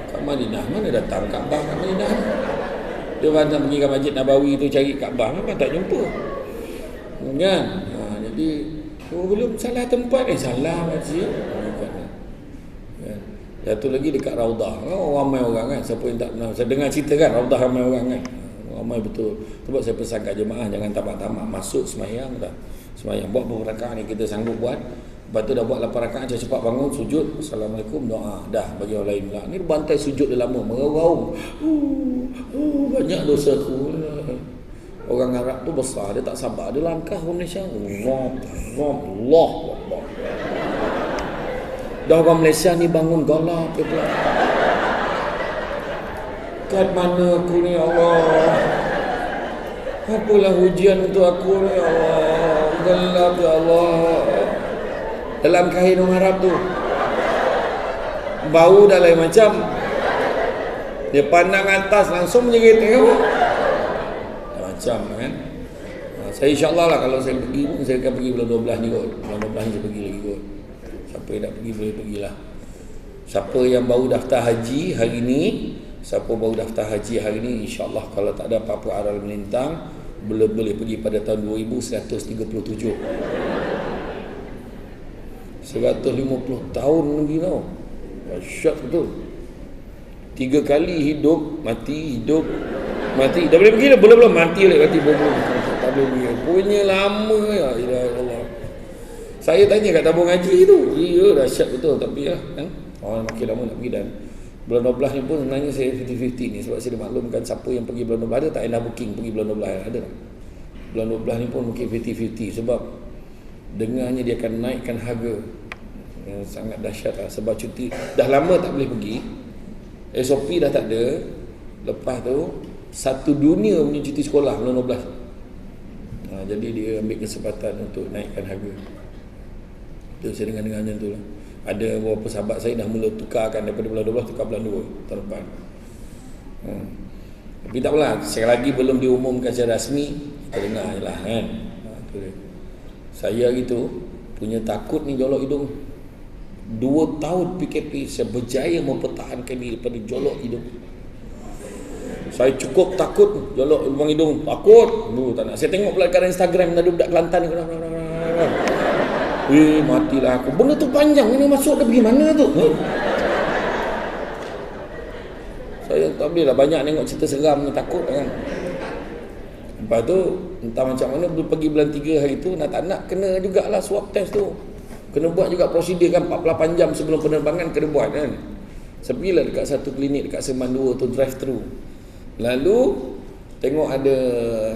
Kat Madinah mana datang Kaabah kat Madinah? Dia banyak pergi ke Masjid Nabawi tu cari Kaabah, memang tak jumpa kan. Jadi belum salah tempat, salah makcik kan. Satu lagi dekat Raudah, ramai orang kan. Siapa yang tak pernah, saya dengar cerita kan, Raudah ramai orang kan. Ramai betul. Sebab saya pesan kat jemaah jangan tamak-tamak masuk semayang dah. Semayang buat beberapa rakaat ni kita sanggup buat. Lepas tu dah buat 8 rakaat, cepat bangun sujud, Assalamualaikum, doa, dah bagi orang lain pula. Ni bantai sujud dah lama, meraung. Banyak dosa aku. Orang Arab tu besar, dia tak sabar, dia langkah orang Malaysia. Allah. Dah orang Malaysia ni bangun galak ke pula. Kat mana aku ni Allah? Apalah ujian untuk aku ni Allah? Gelap ya Allah. Dalam kain orang Arab tu bau dah lain macam. Dia pandang atas langsung menjerit apa? Macam kan. Saya insya-Allah lah kalau saya pergi pun saya akan pergi bulan 12 ni kot. Bulan 12 ni saya pergi lagi kot. Siapa yang nak pergi boleh pergilah. Siapa yang baru daftar haji hari ni, siapa baru daftar haji hari ni, insya-Allah kalau tak ada apa-apa aral melintang boleh pergi pada tahun 2137. 150 tahun lagi tau. Dahsyat betul. 3 kali hidup, mati, hidup, mati. Dah boleh pergi dah? Belum mati oleh mati belum. Tak Punya lama ya. Ya Allah. Saya tanya kat tabung haji tu. Ya dahsyat betul. Tapi lah kan, orang makin lama nak pergi. Dan bulan 12 ni pun sebenarnya saya 50-50 ni. Sebab saya maklumkan siapa yang pergi bulan 12. Ada tak yang dah booking pergi bulan 12? Ada tak? Bulan 12 ni pun mungkin 50-50. Sebab dengarnya dia akan naikkan harga yang sangat dahsyat lah. Sebab cuti dah lama tak boleh pergi, SOP dah tak ada. Lepas tu satu dunia punya cuti sekolah bulan 12. Jadi dia ambil kesempatan untuk naikkan harga. Itu saya dengar macam tu lah. Ada beberapa sahabat saya dah mula tukarkan daripada bulan 12 tukar bulan 2 tahun depan. Tapi tak apalah, sekali lagi belum diumumkan secara rasmi, kita dengar je lah kan. Tu dia. Saya gitu punya takut ni jolok hidung. 2 tahun PKP saya berjaya mempertahankan diri daripada jolok hidung. Saya cukup takut jolok lubang hidung. Takut. Tak nak. Saya tengok pula dekat Instagram ada budak Kelantan ni. Matilah aku. Benda tu panjang. Ini masuk ke pergi mana tu? Saya tak boleh lah banyak tengok cerita seram ni. Takut kan. Lepas tu entah macam mana pergi bulan 3 hari tu, nak tak nak kena jugalah swab test tu. Kena buat juga prosedur kan, 48 jam sebelum penerbangan kena buat kan. Saya pergilah dekat satu klinik dekat Seman 2 tu, drive thru. Lalu tengok ada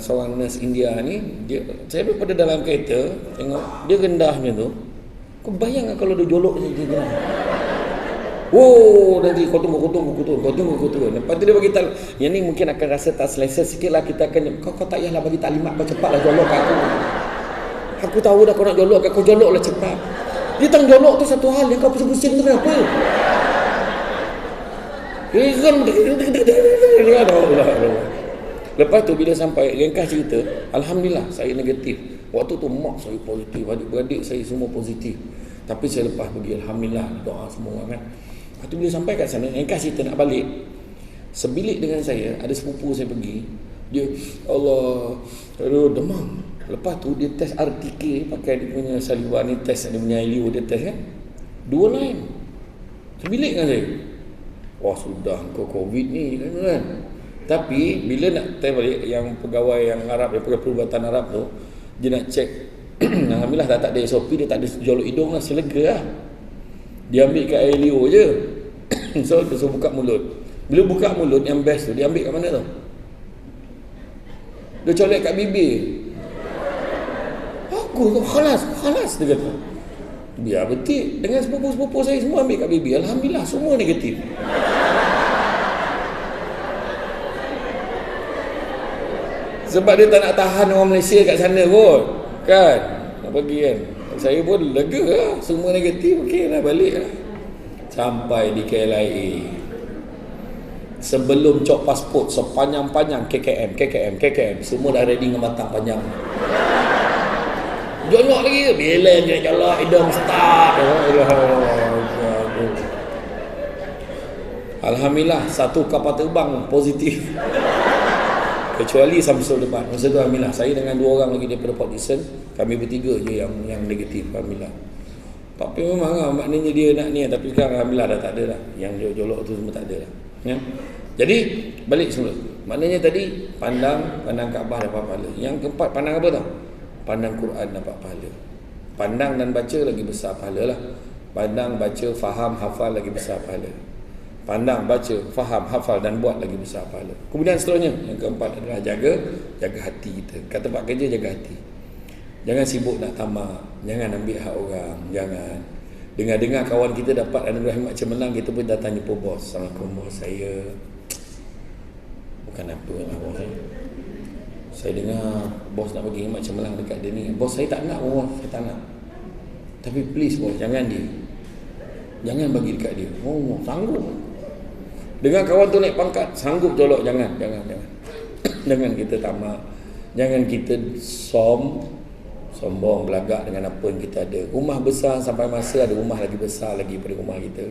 seorang nurse India ni, dia, saya daripada dalam kereta tengok dia rendah macam tu. Kau bayangkan kalau dia jolok macam tu. Oh, nanti kau tunggu. Lepas tu dia bagi tahu, yang ni mungkin akan rasa tak selesa sikit lah. Kita akan, kau tak payahlah bagi taklimat, kau cepatlah jolok kat aku. Aku tahu dah kau nak jolok kat, kau joloklah cepat. Dia tang jolok tu satu hal, yang kau pusing-pusing tu kenapa? Lepas tu bila sampai, ringkas cerita, alhamdulillah saya negatif. Waktu tu mak saya positif, adik-beradik saya semua positif. Tapi saya lepas pergi, alhamdulillah, doa semua orang kan. Lepas tu bila sampai kat sana, ringkas cerita nak balik, sebilik dengan saya, ada sepupu saya pergi, dia Allah, aduh demam. Lepas tu dia test RTK, pakai dia punya saliva ni, test dia punya ilio, dia test kan. 2 lain. Sebilik dengan saya. Wah sudah kau COVID ni kan. Tapi bila nak test balik, yang pegawai yang Arab, yang pegawai perubatan Arab tu, dia nak cek. Alhamdulillah tak ada SOP, dia tak ada jolok hidung lah, selega lah. Dia ambil kat air leo je. So dia suruh buka mulut. Bila buka mulut yang best tu, dia ambil kat mana tu? Dia colek kat bibir. Aku tu khalas dia kata. Biar betul. Dengan sepupu-sepupu saya semua ambil kat bibir. Alhamdulillah semua negatif. Sebab dia tak nak tahan orang Malaysia kat sana pun. Kan? Nak pergi kan? Saya pun lega lah. Semua negatif. Okey lah balik lah. Sampai di KLIA. Sebelum cop pasport sepanjang-panjang KKM. Semua dah ready dengan batang panjang. Jolok lagi ke? Bila dia jolok hidung start. Alhamdulillah satu kapal terbang positif. Kecuali Samsul depan. Masa tu alhamdulillah saya dengan 2 orang lagi daripada Port Dickson, kami bertiga je yang negatif, alhamdulillah. Tapi memang lah, maknanya dia nak ni, tapi sekarang alhamdulillah dah tak ada lah. Yang jolok tu semua tak ada lah. Ya? Jadi balik semula. Maknanya tadi pandang Kaabah dapat pahala. Yang keempat pandang apa tau? Pandang Quran dapat pahala. Pandang dan baca lagi besar pahala lah. Pandang, baca, faham, hafal lagi besar pahala. Pandang, baca, faham, hafal dan buat lagi besar pahala. Kemudian seterusnya, yang keempat adalah jaga hati kita. Kat tempat kerja jaga hati. Jangan sibuk nak tamak, jangan ambil hak orang, jangan. Dengar-dengar kawan kita dapat anugerah khidmat cemerlang, kita pun datang jumpa bos. Assalamualaikum bos, saya bukan apa lah bos saya dengar bos nak bagi khidmat cemerlang dekat dia ni. Bos saya tak nak bos, saya tak nak. Tapi please bos, jangan jangan bagi dekat dia. Oh, sanggup. Dengan kawan tu naik pangkat, sanggup jolok, jangan. Jangan kita tamak. Jangan kita sombong, belagak dengan apa yang kita ada. Rumah besar sampai masa ada rumah lagi besar lagi daripada rumah kita.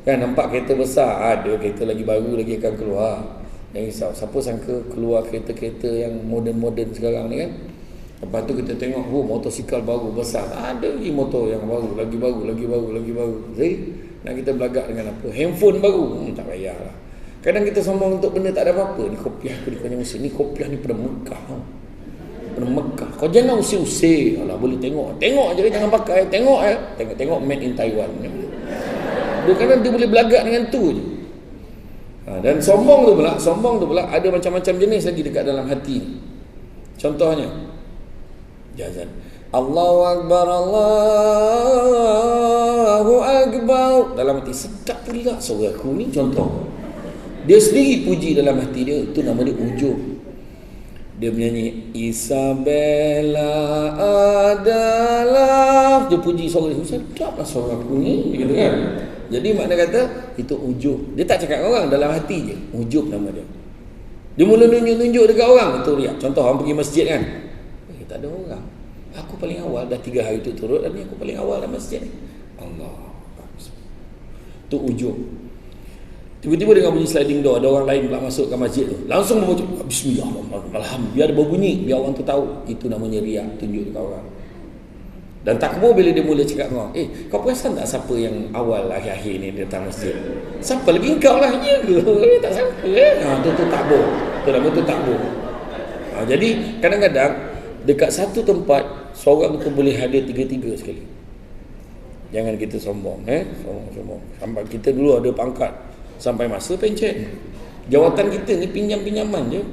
Kan nampak kereta besar, ada kereta lagi baru lagi akan keluar. Jangan risau. Siapa sangka keluar kereta-kereta yang moden-moden sekarang ni kan. Lepas tu kita tengok, motosikal baru besar. Ada lagi motor yang baru, lagi baru. Jadi, nak kita belagak dengan apa? Handphone baru, tak payahlah. Kadang kita sombong untuk benda tak ada apa-apa. Ni kopiah aku di Kuala Musi. Ni kopiah ni pada Mekah. daripada Mekah. Kau jangan usir-usir. Alah, boleh tengok je, jangan pakai. Tengok made in Taiwan. Dia kadang dia boleh belagak dengan tu je. Dan sombong tu pula ada macam-macam jenis lagi dekat dalam hati ni. Contohnya jazan, Allahu Akbar, Allahu Akbar, dalam hati sedap pula suara aku ni. Contoh, dia sendiri puji dalam hati dia, itu nama dia ujub. Dia menyanyi Isabella adalah, dia puji suara dia, sedaplah suara aku ni, gitu kan. Jadi makna kata itu ujub. Dia tak cakap orang, dalam hati je. Ujub nama dia. Dia mula tunjuk-tunjuk dekat orang, itu riak. Contoh orang pergi masjid kan, tak ada orang, aku paling awal, dah 3 hari tu turut, dan ni aku paling awal dalam masjid ni. Allah, itu ujub. Tiba-tiba dengan bunyi sliding door, ada orang lain pula masuk ke masjid tu, langsung membaca Bismillahirrahmanirrahim, biar ada berbunyi, biar orang tu tahu. Itu namanya riak, tunjuk dekat orang. Dan takbur bila dia mula cakap dengan orang, kau perasan tak siapa yang awal akhir-akhir ni datang masjid? Siapa lagi engkau lah, ya ke? Tak siapa tu takbur. Tu nama tu takbur. Jadi kadang-kadang dekat satu tempat seorang tu boleh hadir 3-3 sekali. Jangan kita sombong, sombong. Sampai kita dulu ada pangkat, sampai masa pencen. Jawatan kita ni pinjam-pinjaman je.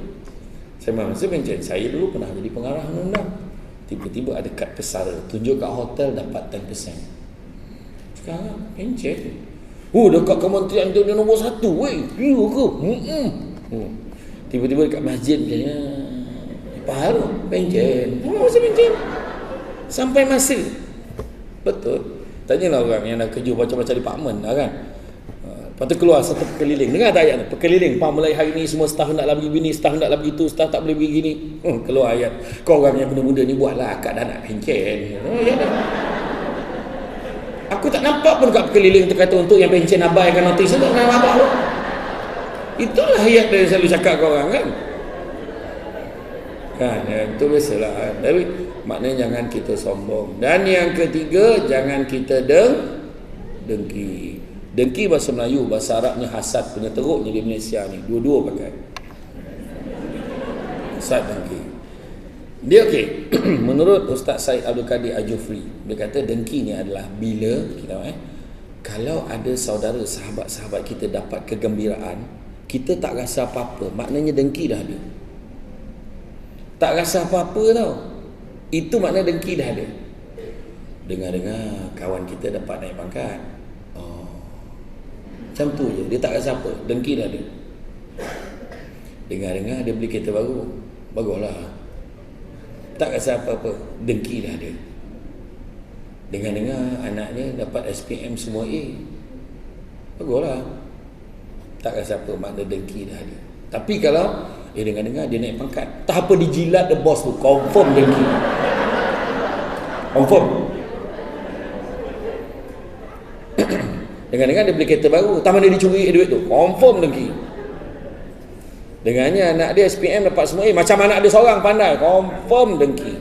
Sampai masa pencen. Saya dulu pernah jadi pengarah undang-undang. Tiba-tiba ada kad pesara, tunjuk kat hotel dapat 10%. Sekarang pencen. Dekat kementerian tu dia nombor 1 weh. Ya ke? Tiba-tiba dekat masjid dia pahala pencen. Masa pencen. Sampai masa. Betul. Tanyalah orang yang dah kerja macam-macam department dah kan. Lepas tu keluar satu pekeliling. Dengar tak ayat ni? Pekeliling. Mulai hari ni semua setahun naklah pergi bini, setahun naklah pergi tu, setahun tak boleh pergi gini. Keluar ayat. Kau orang yang benda-benda ni buatlah akad dah nak pencen. Aku tak nampak pun kat pekeliling tu kata untuk yang pencen abaikan notis. Tak pernah nampak pun. Itulah ayat dia selalu cakap kat orang kan. Itu biasalah. Tapi maknanya jangan kita sombong. Dan yang ketiga, jangan kita dengki. Dengki bahasa Melayu, bahasa Arabnya hasad, punya teruknya di Malaysia ni. Dua-dua pakai. Hasad, dengki. Dia okey. Menurut Ustaz Syed Abdul Kadir Al-Jufri, dia kata dengki ni adalah bila kita kalau ada saudara, sahabat-sahabat kita dapat kegembiraan, kita tak rasa apa-apa, maknanya dengki dah ada. Tak rasa apa-apa tau, itu makna dengki dah ada. Dengar-dengar kawan kita dapat naik pangkat, macam tu je, dia tak rasa apa, dengki dah ada. Dengar-dengar dia beli kereta baru, baguslah, tak rasa apa-apa, dengki dah ada. Dengar-dengar anaknya dapat SPM semua A, baguslah, tak rasa apa, makna dengki dah ada. Tapi kalau dengar-dengar dia naik pangkat, tak apa dijilat the boss tu, confirm dengki. Confirm. Dengar-dengar dia beli kereta baru, tak mana dia curi duit tu, confirm dengki. Dengannya anak dia SPM dapat semua macam anak dia seorang pandai, confirm dengki.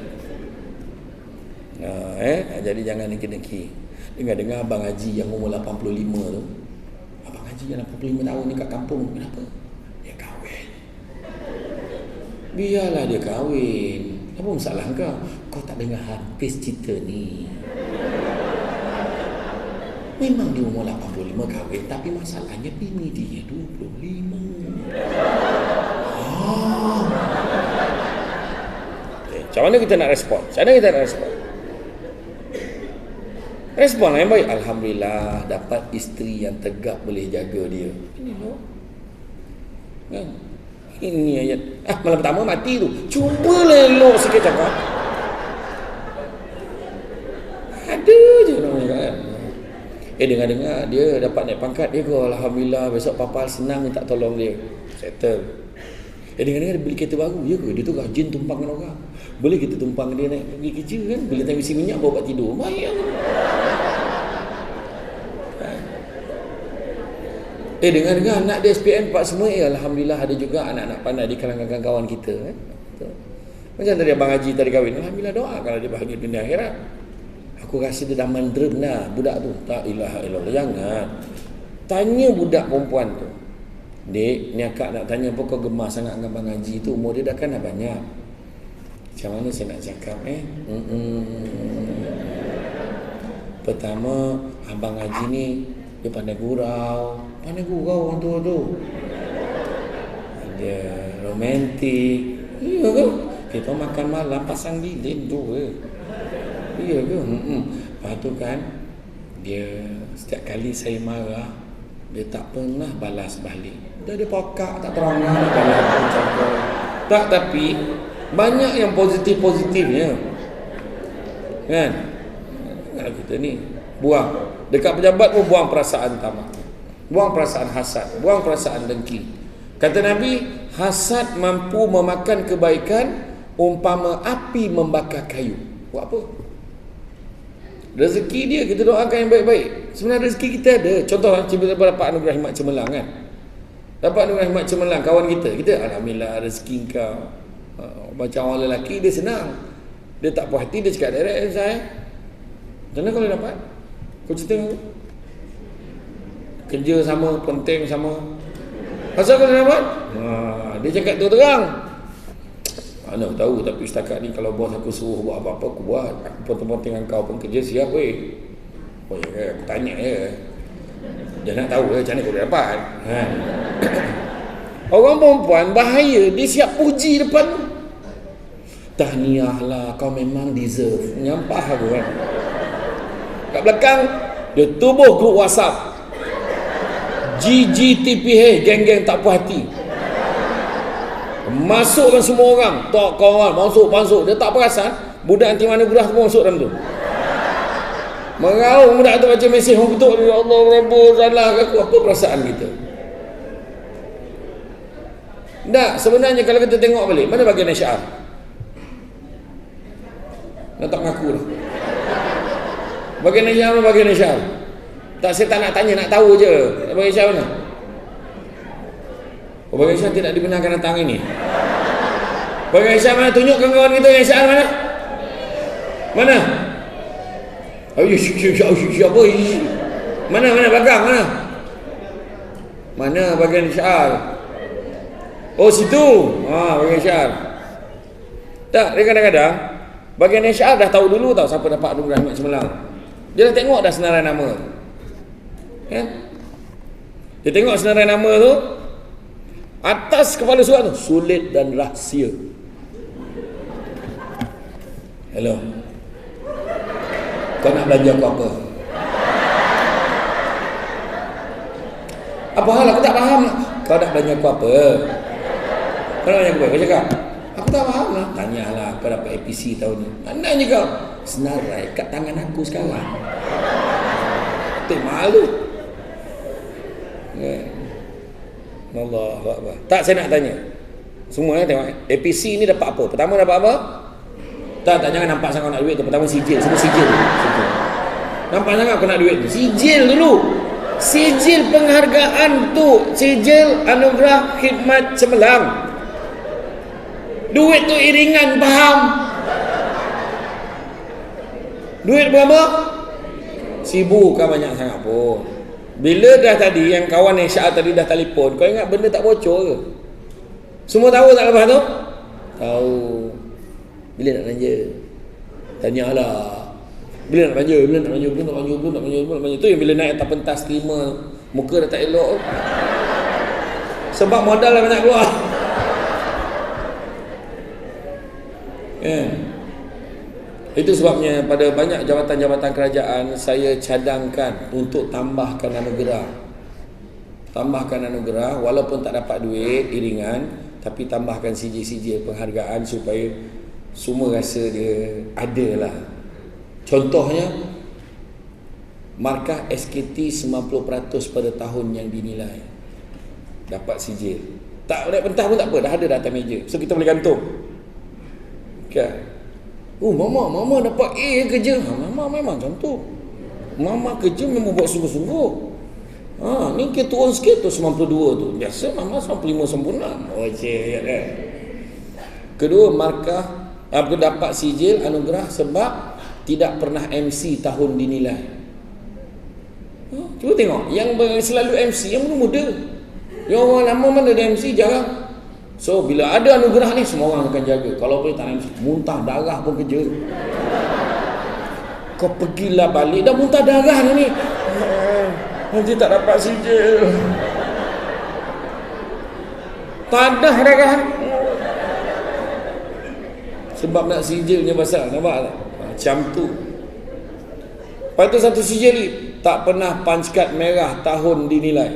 Jadi jangan dengki-dengki. Dengar-dengar Abang Haji yang umur 85 tu, Abang Haji yang 85 tahun ni kat kampung, kenapa? Dia kahwin. Biarlah dia kahwin, apa masalah kau? Kau tak dengar habis cerita ni. Memang dia umur 85 kahwin, tapi masalahnya bini dia 25. Macam mana kita nak respon? Respon yang baik. Alhamdulillah dapat isteri yang tegak boleh jaga dia. Ini loh. Kan? Ini ayat. Malam pertama mati tu. Cubalah elok sikit cakap. Ada je namanya kan. Dengar-dengar dia dapat naik pangkat, dia kata alhamdulillah, besok papa senang minta tolong dia, settle. Dengar-dengar dia beli kereta baru, ya ke? Dia tu rajin tumpang dengan orang. Boleh kita tumpang dia naik pergi kerja kan, bila time isi minyak bawa buat tidur, bayang. Dengar-dengar anak dia SPM dapat semua, alhamdulillah ada juga anak-anak pandai di kalangan kawan kita kan. Macam tadi Abang Haji tadi kahwin, alhamdulillah doa kalau dia bahagia dunia akhirat. Aku rasa dia dah mandrem dah budak tu. Tak ilaha illallah. Jangan tanya budak perempuan tu, Dek, ni akak nak tanya apa kau gemar sangat dengan Abang Haji tu, umur dia dah kan dah banyak. Macam mana saya nak cakap Pertama, Abang Haji ni dia pandai gurau orang tua tu. Dia romantik. Iya ke? Kita makan malam pasang lilin tu ke? Iya ke? Lepas tu kan, dia setiap kali saya marah, dia tak pernah balas balik. Dia pokak, tak terang nak balas cakap. Tak, tapi banyak yang positif-positifnya. Kan? Kalau kita ni buang dekat pejabat pun buang perasaan tamak, buang perasaan hasad, buang perasaan dengki. Kata Nabi, hasad mampu memakan kebaikan umpama api membakar kayu. Buat apa? Rezeki dia kita doakan yang baik-baik. Sebenarnya rezeki kita ada. Contoh kita dapat anugerah hikmat cemerlang kan. Dapat anugerah hikmat cemerlang kawan kita alhamdulillah rezeki kau. Macam orang lelaki dia senang. Dia tak puas hati, dia cakap direct saya. Macam mana kalau dapat? Kau cerita aku. Kerja sama, penting sama. Asal kau dapat? Dia cakap terang. Mana tahu, tapi setakat ni kalau bos aku suruh buat apa-apa aku buat. Aku penting-penting dengan kau pun kerja siap weh. Oh ya, aku tanya je. Dia nak tahu macam mana kau dapat. Orang perempuan bahaya, dia siap puji depan. Tahniah lah, kau memang deserve. Nyampah aku kan. Kat belakang dia tubuh grup WhatsApp GGTPH, geng-geng tak puas hati. Masukkan semua orang, tok kawan masuk. Dia tak perasan budak anti manugerah semua masuk dalam tu. Meraung budak tu baca mesej orang ketuk dia, Allah Rabbul salah aku. Apa perasaan kita? Tak, sebenarnya kalau kita tengok balik, mana bagian syiar? Nak tak mengaku lah. Bagian syiar mana bagian syiar? Tak, saya tak nak tanya, nak tahu je. Bagian syiar mana? Oh, bagian syiar tidak dibenarkan datang ini. Bagian syiar mana? Tunjukkan kawan kita yang syiar mana? Mana? Siapa? Mana belakang? Mana bagian syiar? Oh situ. Bagian syiar. Tak, dia kadang-kadang bagian syiar dah tahu dulu tahu siapa dapat anugerah hikmat cemerlang. Dia dah tengok dah senarai nama. Ya? Dia tengok senarai nama tu, atas kepala surat tu sulit dan rahsia. Hello. Kau nak belanja apa? Apa hal? Aku tak faham. Kau nak belanja apa? Kau nak belanja apa? Kau cakap, aku tak faham lah. Tanyalah, kau dapat APC tahun ni. Mana je kau? Senarai kat tangan aku sekarang. Tak malu. Allah Akbar. Tak, saya nak tanya. Semuanya tengok. APC ni dapat apa? Pertama dapat apa? Tak, jangan nampak sangat nak duit tu. Pertama sijil. Semua sijil. Nampak sangat aku nak duit tu. Sijil dulu. Sijil penghargaan tu. Sijil anugerah hikmat cemerlang. Duit tu iringan, faham? Duit berapa? 1,000 kan banyak sangat pun. Bila dah tadi yang kawan yang syiar tadi dah telefon, kau ingat benda tak bocor ke? Semua tahu tak lepas tu? Tahu. Bila nak belanja? Tanyalah. Bila nak belanja? Bila nak belanja? Tu yang bila naik atas pentas terima, muka dah tak elok. Sebab modal dah banyak keluar. Itu sebabnya pada banyak jabatan-jabatan kerajaan saya cadangkan untuk tambahkan anugerah. Tambahkan anugerah walaupun tak dapat duit iringan, tapi tambahkan sijil-sijil penghargaan supaya semua rasa dia ada lah. Contohnya markah SKT 90% pada tahun yang dinilai dapat sijil. Tak naik pentas pun tak apa, dah ada data meja. So kita boleh gantung. Okay. Oh mama dapat A kerja. Mama memang contoh. Mama kerja memang buat sungguh-sungguh. Ni kita turun sikit tu 92 tu. Biasa mama 95 sempurna. Oh cik kan. Kedua, markah aku dapat sijil anugerah sebab tidak pernah MC tahun dinilai. Cuba tengok, yang selalu MC yang muda-muda. Yang orang lama mana ada MC jarang. So bila ada anugerah ni, semua orang akan jaga. Kalau boleh tak nangis, muntah darah pun kerja. Kau pergilah balik, dah muntah darah ni. Nanti tak dapat sijil. Tak ada darah. Sebab nak sijilnya pasal, nampak tak? Macam tu. Lepas tu satu sijil ni, tak pernah punch card merah tahun dinilai.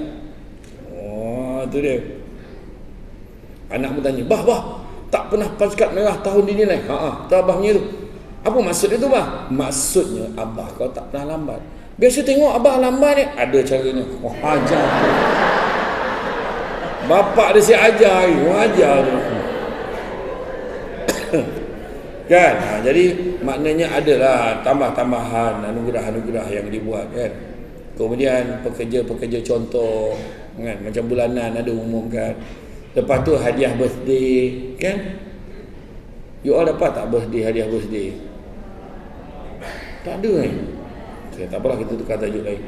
Oh, tu dia. Anak pun tanya, bah, tak pernah punch card merah tahun dinilai. Tu abahnya tu. Apa maksud itu, bah? Maksudnya, abah kau tak pernah lambat. Biasa tengok abah lambat ni, ada caranya. Wah, ajar. Bapak dia siap ajar, ajar tu. Kan? Jadi maknanya adalah tambah-tambahan anugerah-anugerah yang dibuat, kan. Kemudian pekerja-pekerja contoh, kan, macam bulanan ada umumkan. Lepas tu hadiah birthday, kan. You all dapat tak hadiah birthday? Tak ada, kan. Okay, tak apalah, kita tukar tajuk lain.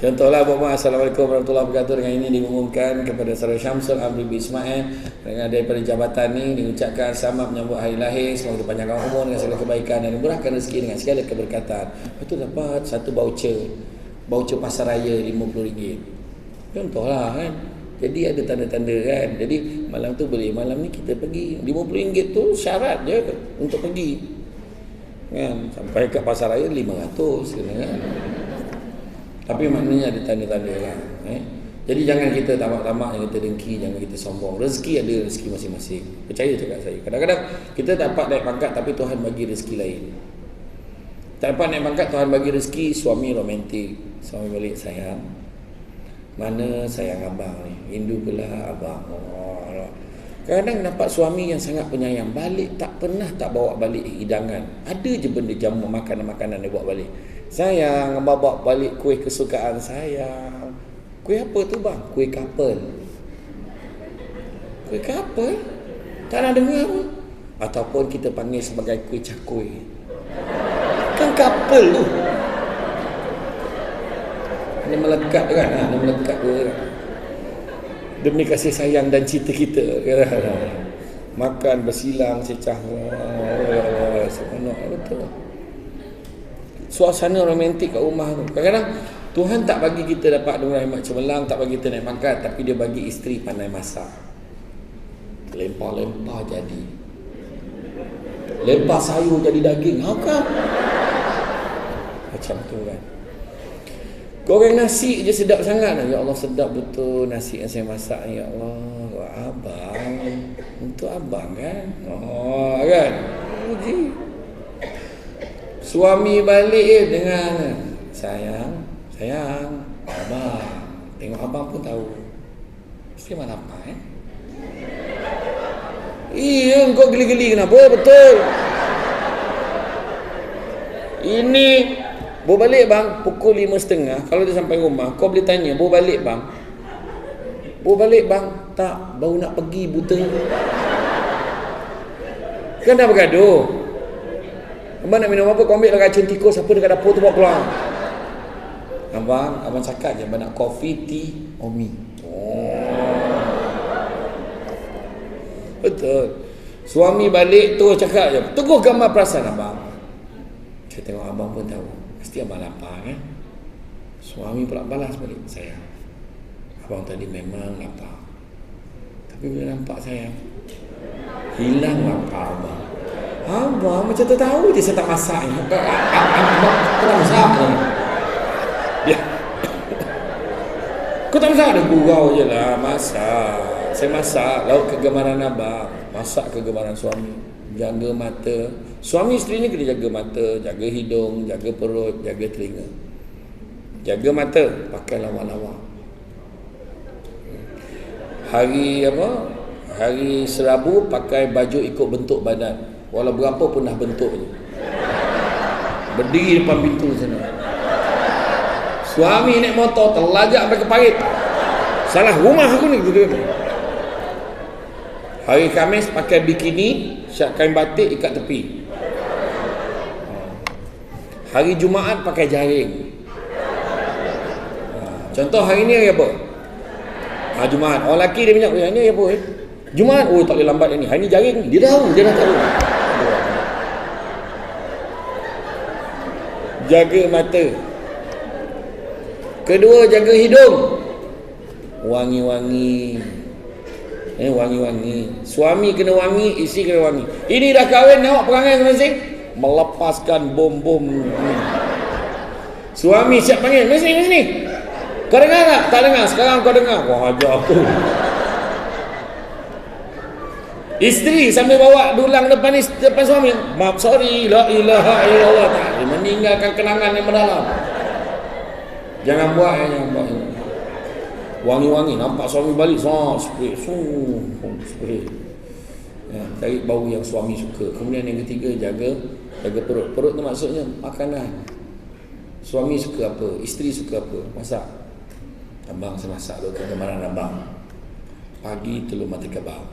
Contohlah, Assalamualaikum warahmatullahi wabarakatuh. Dengan ini diumumkan kepada Saudara Syamsul Amri bin Ismail dengan daripada jabatan ini diucapkan selamat menyambut hari lahir, semoga dipanjangkan umur dengan segala kebaikan dan dimurahkan rezeki dengan segala keberkatan. Lepas tu dapat satu voucher pasar raya RM50. Contohlah, kan. Jadi ada tanda-tanda, kan. Jadi malam tu boleh, malam ni kita pergi. RM50 tu syarat je untuk pergi, kan. Sampai kat pasar raya 500 kena, kan. Tapi maknanya ada tanda-tanda, kan. Jadi jangan kita tamak-tamak, jangan kita dengki, jangan kita sombong. Rezeki ada rezeki masing-masing. Percaya cakap saya. Kadang-kadang kita dapat naik pangkat tapi Tuhan bagi rezeki lain. Tak dapat naik pangkat, Tuhan bagi rezeki suami romantik. Suami balik, sayang, mana sayang abang ni? Rindu pula abang. Kadang-kadang dapat suami yang sangat penyayang, balik tak pernah tak bawa balik hidangan. Ada je benda jamu makanan-makanan dia bawa balik. Sayang, abang bawa balik kuih kesukaan sayang. Kuih apa tu, bang? Kuih kapel. Kuih kapel? Tak nak dengar pun. Ataupun kita panggil sebagai kuih cakui. Kan kapel tu. Dia melekat, kan? Dia melekat tu, kan? Demi kasih sayang dan cinta kita, kan? Makan bersilang secah. Seronok betul. Suasana romantik kat rumah tu. Kadang-kadang Tuhan tak bagi kita dapat anugerah hemat cemerlang, tak bagi kita naik pangkat, tapi dia bagi isteri pandai masak. Lempar-lempar jadi. Lempar sayur jadi daging. Kan? Macam tu, kan. Goreng nasi je sedap sangat. Ya Allah, sedap betul nasi yang saya masak. Ya Allah, abang. Untuk abang, kan. Oh, kan. Puji. Suami balik dengan sayang, abang. Tengok abang pun tahu. Mesti mana apa, Iya, kau geli-geli kenapa? Betul. Ini bawa balik, bang, pukul 5.30. Kalau dia sampai rumah, kau boleh tanya, bawa balik, bang? Bawa balik, bang? Tak, baru nak pergi, buta. Kan dah bergaduh. Abang nak minum apa? Kau ambil lah racun tikus apa dekat dapur tu, bawa keluar. Abang cakap je, abang nak kopi, tea, or mi. Betul. Suami balik tu cakap je, teguh gambar perasaan abang. Saya tengok abang pun tahu, pasti abang lapar, kan. Suami pula balas balik, sayang, abang tadi memang lapar, tapi bila nampak sayang, hilang lapar abang. Abang macam tu tahu je saya tak masak ni. Abang tak masak ni. Dia. Kau tak masak? Ada gurau je lah. Masak. Saya masak lauk kegemaran abang. Masak kegemaran suami. Jaga mata. Suami isteri ni kena jaga mata, jaga hidung, jaga perut, jaga telinga. Jaga mata, pakai lawa-lawa. Hari Serabu pakai baju ikut bentuk badan. Walau berapa pun dah bentuknya. Berdiri depan pintu sana. Suami naik motor terlajak sampai ke parit. Salah rumah aku ni. Hari Khamis pakai bikini, syak kain batik ikat tepi. Hari Jumaat pakai jaring. Contoh hari ni hari apa? Jumaat. Orang lelaki dia minyak, ni apa Jumaat, tak boleh lambat ni. Hari ni jaring ni. Dia dah tahu. Jaga mata. Kedua, jaga hidung. Wangi-wangi. Wangi-wangi. Suami kena wangi, isteri kena wangi. Ini dah kahwin, tengok perangai masing-masing. Melepaskan bom-bom. Suami siap panggil, mesti. Kau dengar tak? Tak dengar. Sekarang kau dengar. Wah, ajar aku. Isteri sambil bawa dulang depan suami. Maaf, sorry. La ilaha illallah. Dia meninggalkan kenangan yang mendalam. Jangan buat. Wangi-wangi. Nampak suami balik. Spray. Spray. Cari bau yang suami suka. Kemudian yang ketiga, jaga perut. Perut tu maksudnya makanan. Suami suka apa? Isteri suka apa? Masak. Abang saya masak tu kegemaran abang. Pagi telur mata kebab.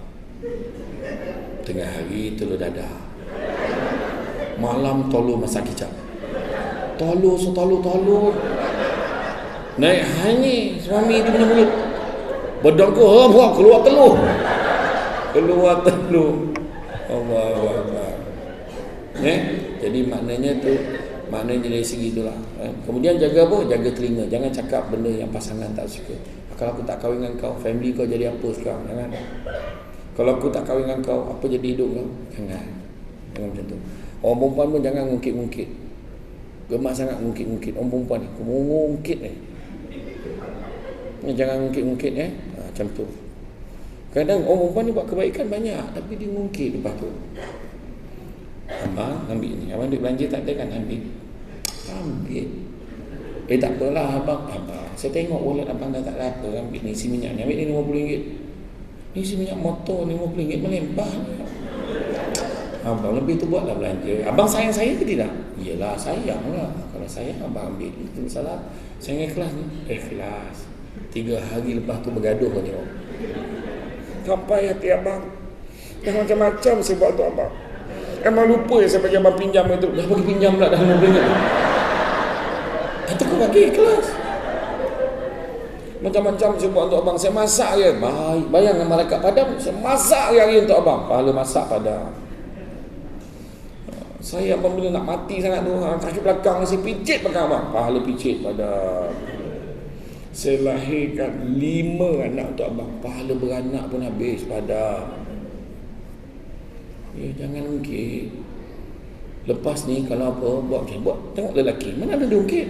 Tengah hari telur dadah. Malam telur masak kicap. Telur. Naik hanya suami tu punya mulut. Berdongku, keluar telur. Allahu Akbar. Jadi maknanya dari segi itulah. Kemudian jaga apa? Jaga telinga. Jangan cakap benda yang pasangan tak suka. Kalau aku tak kahwin dengan kau, family kau jadi apa sekarang? Jangan. Kalau aku tak kahwin dengan kau, apa jadi hidup kau? Jangan macam tu. Orang perempuan pun jangan ngungkit-ngungkit. Gemar sangat ngungkit-ngungkit. Orang perempuan ni ngungkit jangan ngungkit-ngungkit macam tu. Kadang orang perempuan ni buat kebaikan banyak, tapi dia ngungkit lepas tu. Abang ambil ni. Abang duit belanja tak ada kan? Ambil. Tak apalah abang. Saya tengok wallet abang dah tak ada apa. Ambil ni isi minyak ni. Ambil ni RM50. Ni isi minyak motor RM50 melempah. Abang lebih tu buatlah belanja. Abang sayang saya ke tidak? Iyalah sayang lah. Kalau sayang abang ambil. Itu masalah. Saya ikhlas ni. Ikhlas. 3 hari lepas tu bergaduh kau tengok. Sampai hati abang. Dah macam-macam saya buat untuk abang. Abang lupa saya bagi abang pinjam itu. Dah bagi pinjam pula dah RM50. Itu kau bagi ikhlas. Macam-macam saya buat untuk abang. Saya masak je. Baik. Bayang malaikat padam. Saya masak hari-hari untuk abang. Pahala masak padam. Saya apabila nak mati sangat tu, kaki belakang saya pijit belakang abang. Pahala pijit padam. Saya lahirkan 5 anak untuk abang. Pahala beranak pun habis padam. Jangan ungkit. Lepas ni kalau apa buat macam buat. Tengok lelaki mana ada dia ungkit.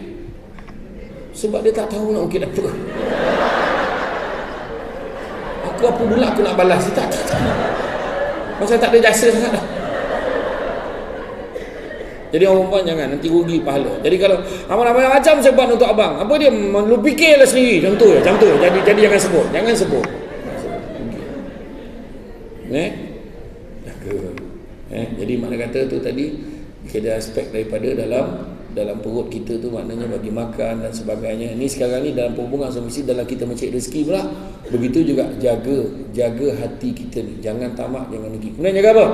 Sebab dia tak tahu nak ungkit apa. Aku apa pula aku nak balas. Tak. Pasal tak ada jasa sangat dah. Jadi orang perempuan jangan, nanti rugi pahala. Jadi kalau abang macam saya buat untuk abang, apa dia lu fikirlah sendiri. Macam tu. Jadi jangan sebut. Jadi makna kata tu tadi ada aspek daripada dalam perut kita tu, maknanya bagi makan dan sebagainya. Ni sekarang ni dalam perhubungan mesti dalam kita mencari rezeki pula. Begitu juga jaga hati kita ni. Jangan tamak, jangan dengki. Kemudian jaga apa?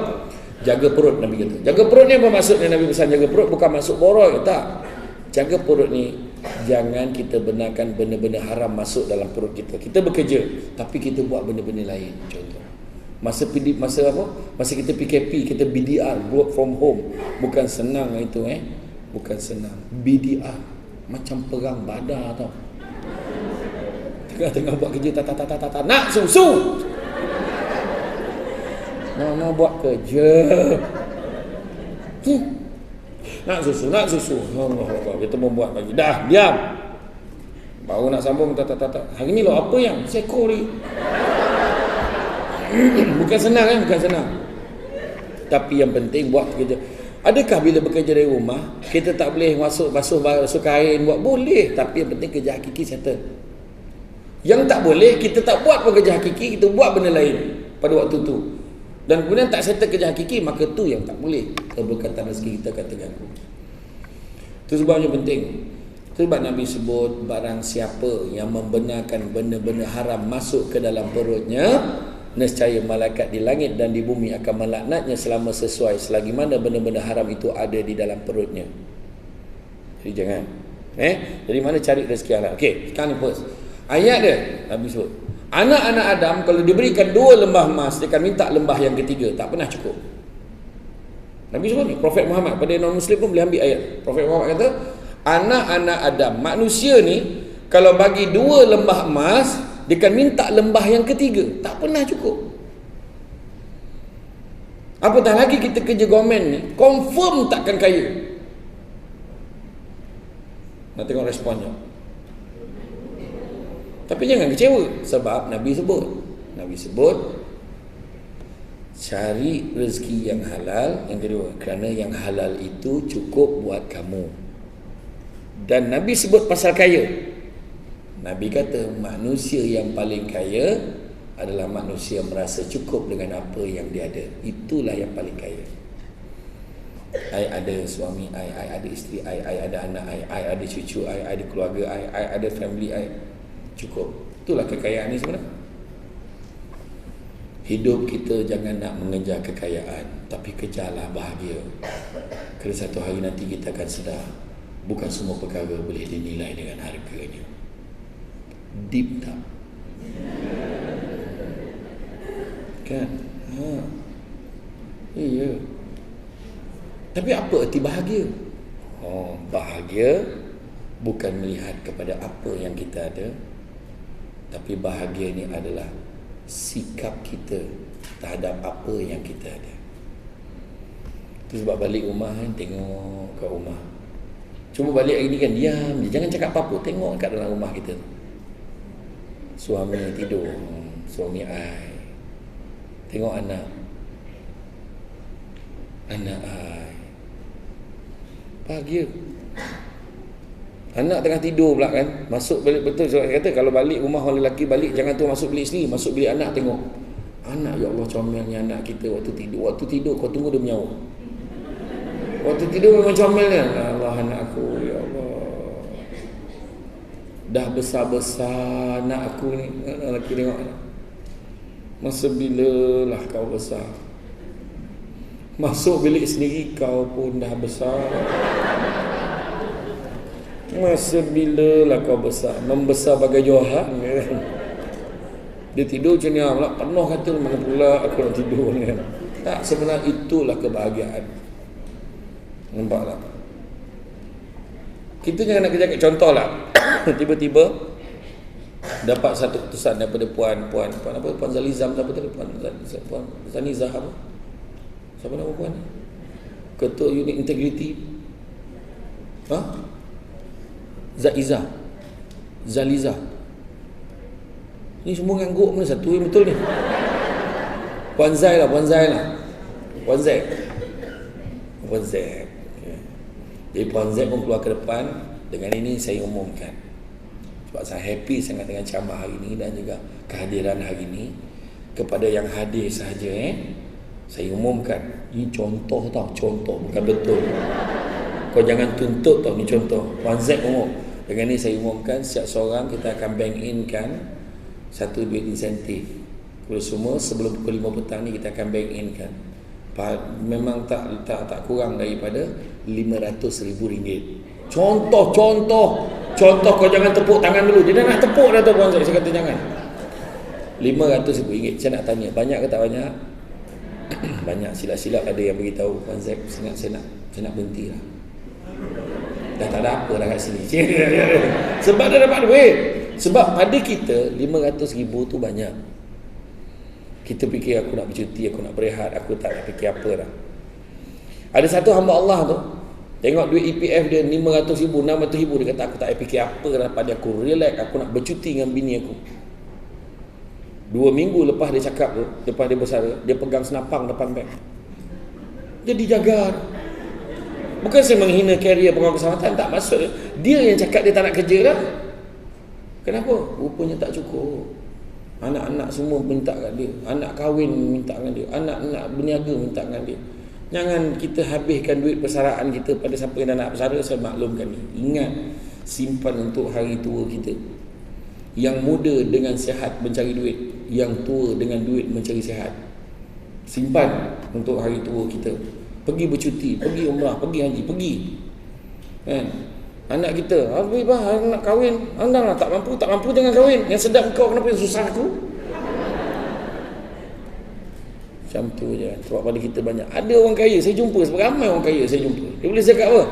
Jaga perut, Nabi kata. Jaga perut ni apa maksudnya? Nabi pesan jaga perut bukan masuk borok, tak. Jaga perut ni jangan kita benarkan benda-benda haram masuk dalam perut kita. Kita bekerja tapi kita buat benda-benda lain. Contoh masa kita PKP, kita BDR, work from home. Bukan senang itu bukan senang. BDR macam perang badar tau. Tengah buat kerja nak susu. Nak buat kerja. Nak susu. Allah, kita pun buat lagi. Dah, diam. Baru nak sambung tak. Hari ni lo apa yang seko ni? Bukan senang bukan senang. Tapi yang penting buat kerja. Adakah bila bekerja dari rumah kita tak boleh masuk basuh kain buat? Boleh, tapi yang penting kerja hakiki settle. Yang tak boleh kita tak buat pekerja hakiki, kita buat benda lain pada waktu tu. Dan kemudian tak settle kerja hakiki, maka tu yang tak boleh. Keberkatan rezeki kita akan terganggu. Itu sebab yang penting. Itu sebab Nabi sebut barang siapa yang membenarkan benda-benda haram masuk ke dalam perutnya, nescaya malaikat di langit dan di bumi akan melaknatnya selama sesuai selagi mana benda-benda haram itu ada di dalam perutnya. Jadi jangan. Jadi mana cari rezeki halal? Okey, sekarang ni first. Ayat dia Nabi sebut. Anak-anak Adam kalau diberikan 2 lembah emas, dia akan minta lembah yang ketiga, tak pernah cukup. Nabi sebut ni, Prophet Muhammad, pada non-Muslim pun boleh ambil ayat. Prophet Muhammad kata, anak-anak Adam, manusia ni, kalau bagi 2 lembah emas, dia akan minta lembah yang ketiga, tak pernah cukup. Apatah lagi kita kerja government ni, confirm takkan kaya. Nak tengok responnya. Tapi jangan kecewa, sebab Nabi sebut cari rezeki yang halal. Yang kedua, kerana yang halal itu cukup buat kamu. Dan Nabi sebut pasal kaya. Nabi kata manusia yang paling kaya adalah manusia merasa cukup dengan apa yang dia ada. Itulah yang paling kaya. I ada suami, I ada isteri, I ada anak, I ada cucu, I ada keluarga, I ada family, cukup. Itulah kekayaan ni sebenarnya. Hidup kita jangan nak mengejar kekayaan, tapi kejarlah bahagia. Kerana satu hari nanti kita akan sedar, bukan semua perkara boleh dinilai dengan harganya. Deep tak? Kan? Iya. Tapi apa erti bahagia? Bahagia bukan melihat kepada apa yang kita ada, tapi bahagia ni adalah sikap kita terhadap apa yang kita ada. Itu sebab balik rumah kan, tengok kat rumah. Cuma balik hari ni kan, diam je, jangan cakap apa-apa, tengok kat dalam rumah kita. Suami tidur, suami ai. Tengok anak ai. Bahagia. Anak tengah tidur pula kan, masuk balik, betul sebab kata kalau balik rumah orang lelaki balik, jangan tu masuk bilik sendiri, masuk bilik anak, tengok anak, ya Allah comelnya anak kita waktu tidur kau tunggu dia menyawa. Waktu tidur memang comelnya. Allah, anak aku, ya Allah, dah besar-besar anak aku ni. Lelaki tengok anak, masa bila lah kau besar? Masuk bilik sendiri kau pun dah besar. Masa bila lah kau besar? Membesar bagai Johan kan? Dia tidur macam ni pula, penuh kata mana pula aku nak tidur ni kan? Tak, sebenarnya itulah kebahagiaan. Nampak tak? Kita jangan nak kerja kat contoh lah. Tiba-tiba dapat satu keputusan daripada puan Zalizam, siapa tadi? Puan Zanizah apa? Siapa nama puan ni? Ketua Unit Integriti. Zaliza. Ni semua ngangguk mana satu yang betul ni? Puan Zai lah. Puan Z. Okay. Jadi Puan Z pun keluar ke depan. Dengan ini saya umumkan, sebab saya happy sangat dengan ceramah hari ini dan juga kehadiran hari ini. Kepada yang hadir sahaja, saya umumkan, ini contoh tau, contoh bukan betul. Kau jangan tuntut tau, ni contoh. Puan Z umum. Dengan ni saya umumkan, setiap seorang kita akan bank in kan satu duit insentif kepada semua. Sebelum pukul 5 petang ni kita akan bank in kan. Memang tak kurang daripada RM500,000. Contoh, kau jangan tepuk tangan dulu. Dia dah nak tepuk dah tu Puan Z. Saya kata jangan. RM500,000. Saya nak tanya, banyak ke tak banyak? Banyak. Silap-silap ada yang beritahu Puan Z, saya nak berhenti lah. Dah tak ada apa dah kat sini. Sebab dah dapat duit. Sebab pada kita RM500,000 tu banyak. Kita fikir aku nak bercuti, aku nak berehat, aku tak nak fikir apa dah. Ada satu hamba Allah tu, tengok duit EPF dia RM500,000, RM600,000, dia kata aku tak nak fikir apa dah, pada aku relax, aku nak bercuti dengan bini aku. 2 minggu lepas dia cakap tu, lepas dia bersara, dia pegang senapang depan bank. Dia dijaga. Bukan saya menghina karier pengawal keselamatan, tak, maksud dia yang cakap dia tak nak kerja lah. Kenapa? Rupanya tak cukup. Anak-anak semua minta kat dia, anak kahwin minta dengan dia, anak-anak berniaga minta dengan dia. Jangan kita habiskan duit persaraan kita pada siapa yang dah nak bersara. Saya maklumkan ni, ingat, simpan untuk hari tua kita. Yang muda dengan sihat mencari duit, yang tua dengan duit mencari sihat. Simpan untuk hari tua kita. Pergi bercuti, pergi umrah, pergi haji, pergi. Kan? Anak kita, habis nak kahwin, anda tak mampu jangan kahwin. Yang sedap kau, kenapa yang susah aku? Macam tu je. Sebab pada kita banyak. Ada orang kaya, saya jumpa, ramai orang kaya saya jumpa. Dia boleh cakap apa?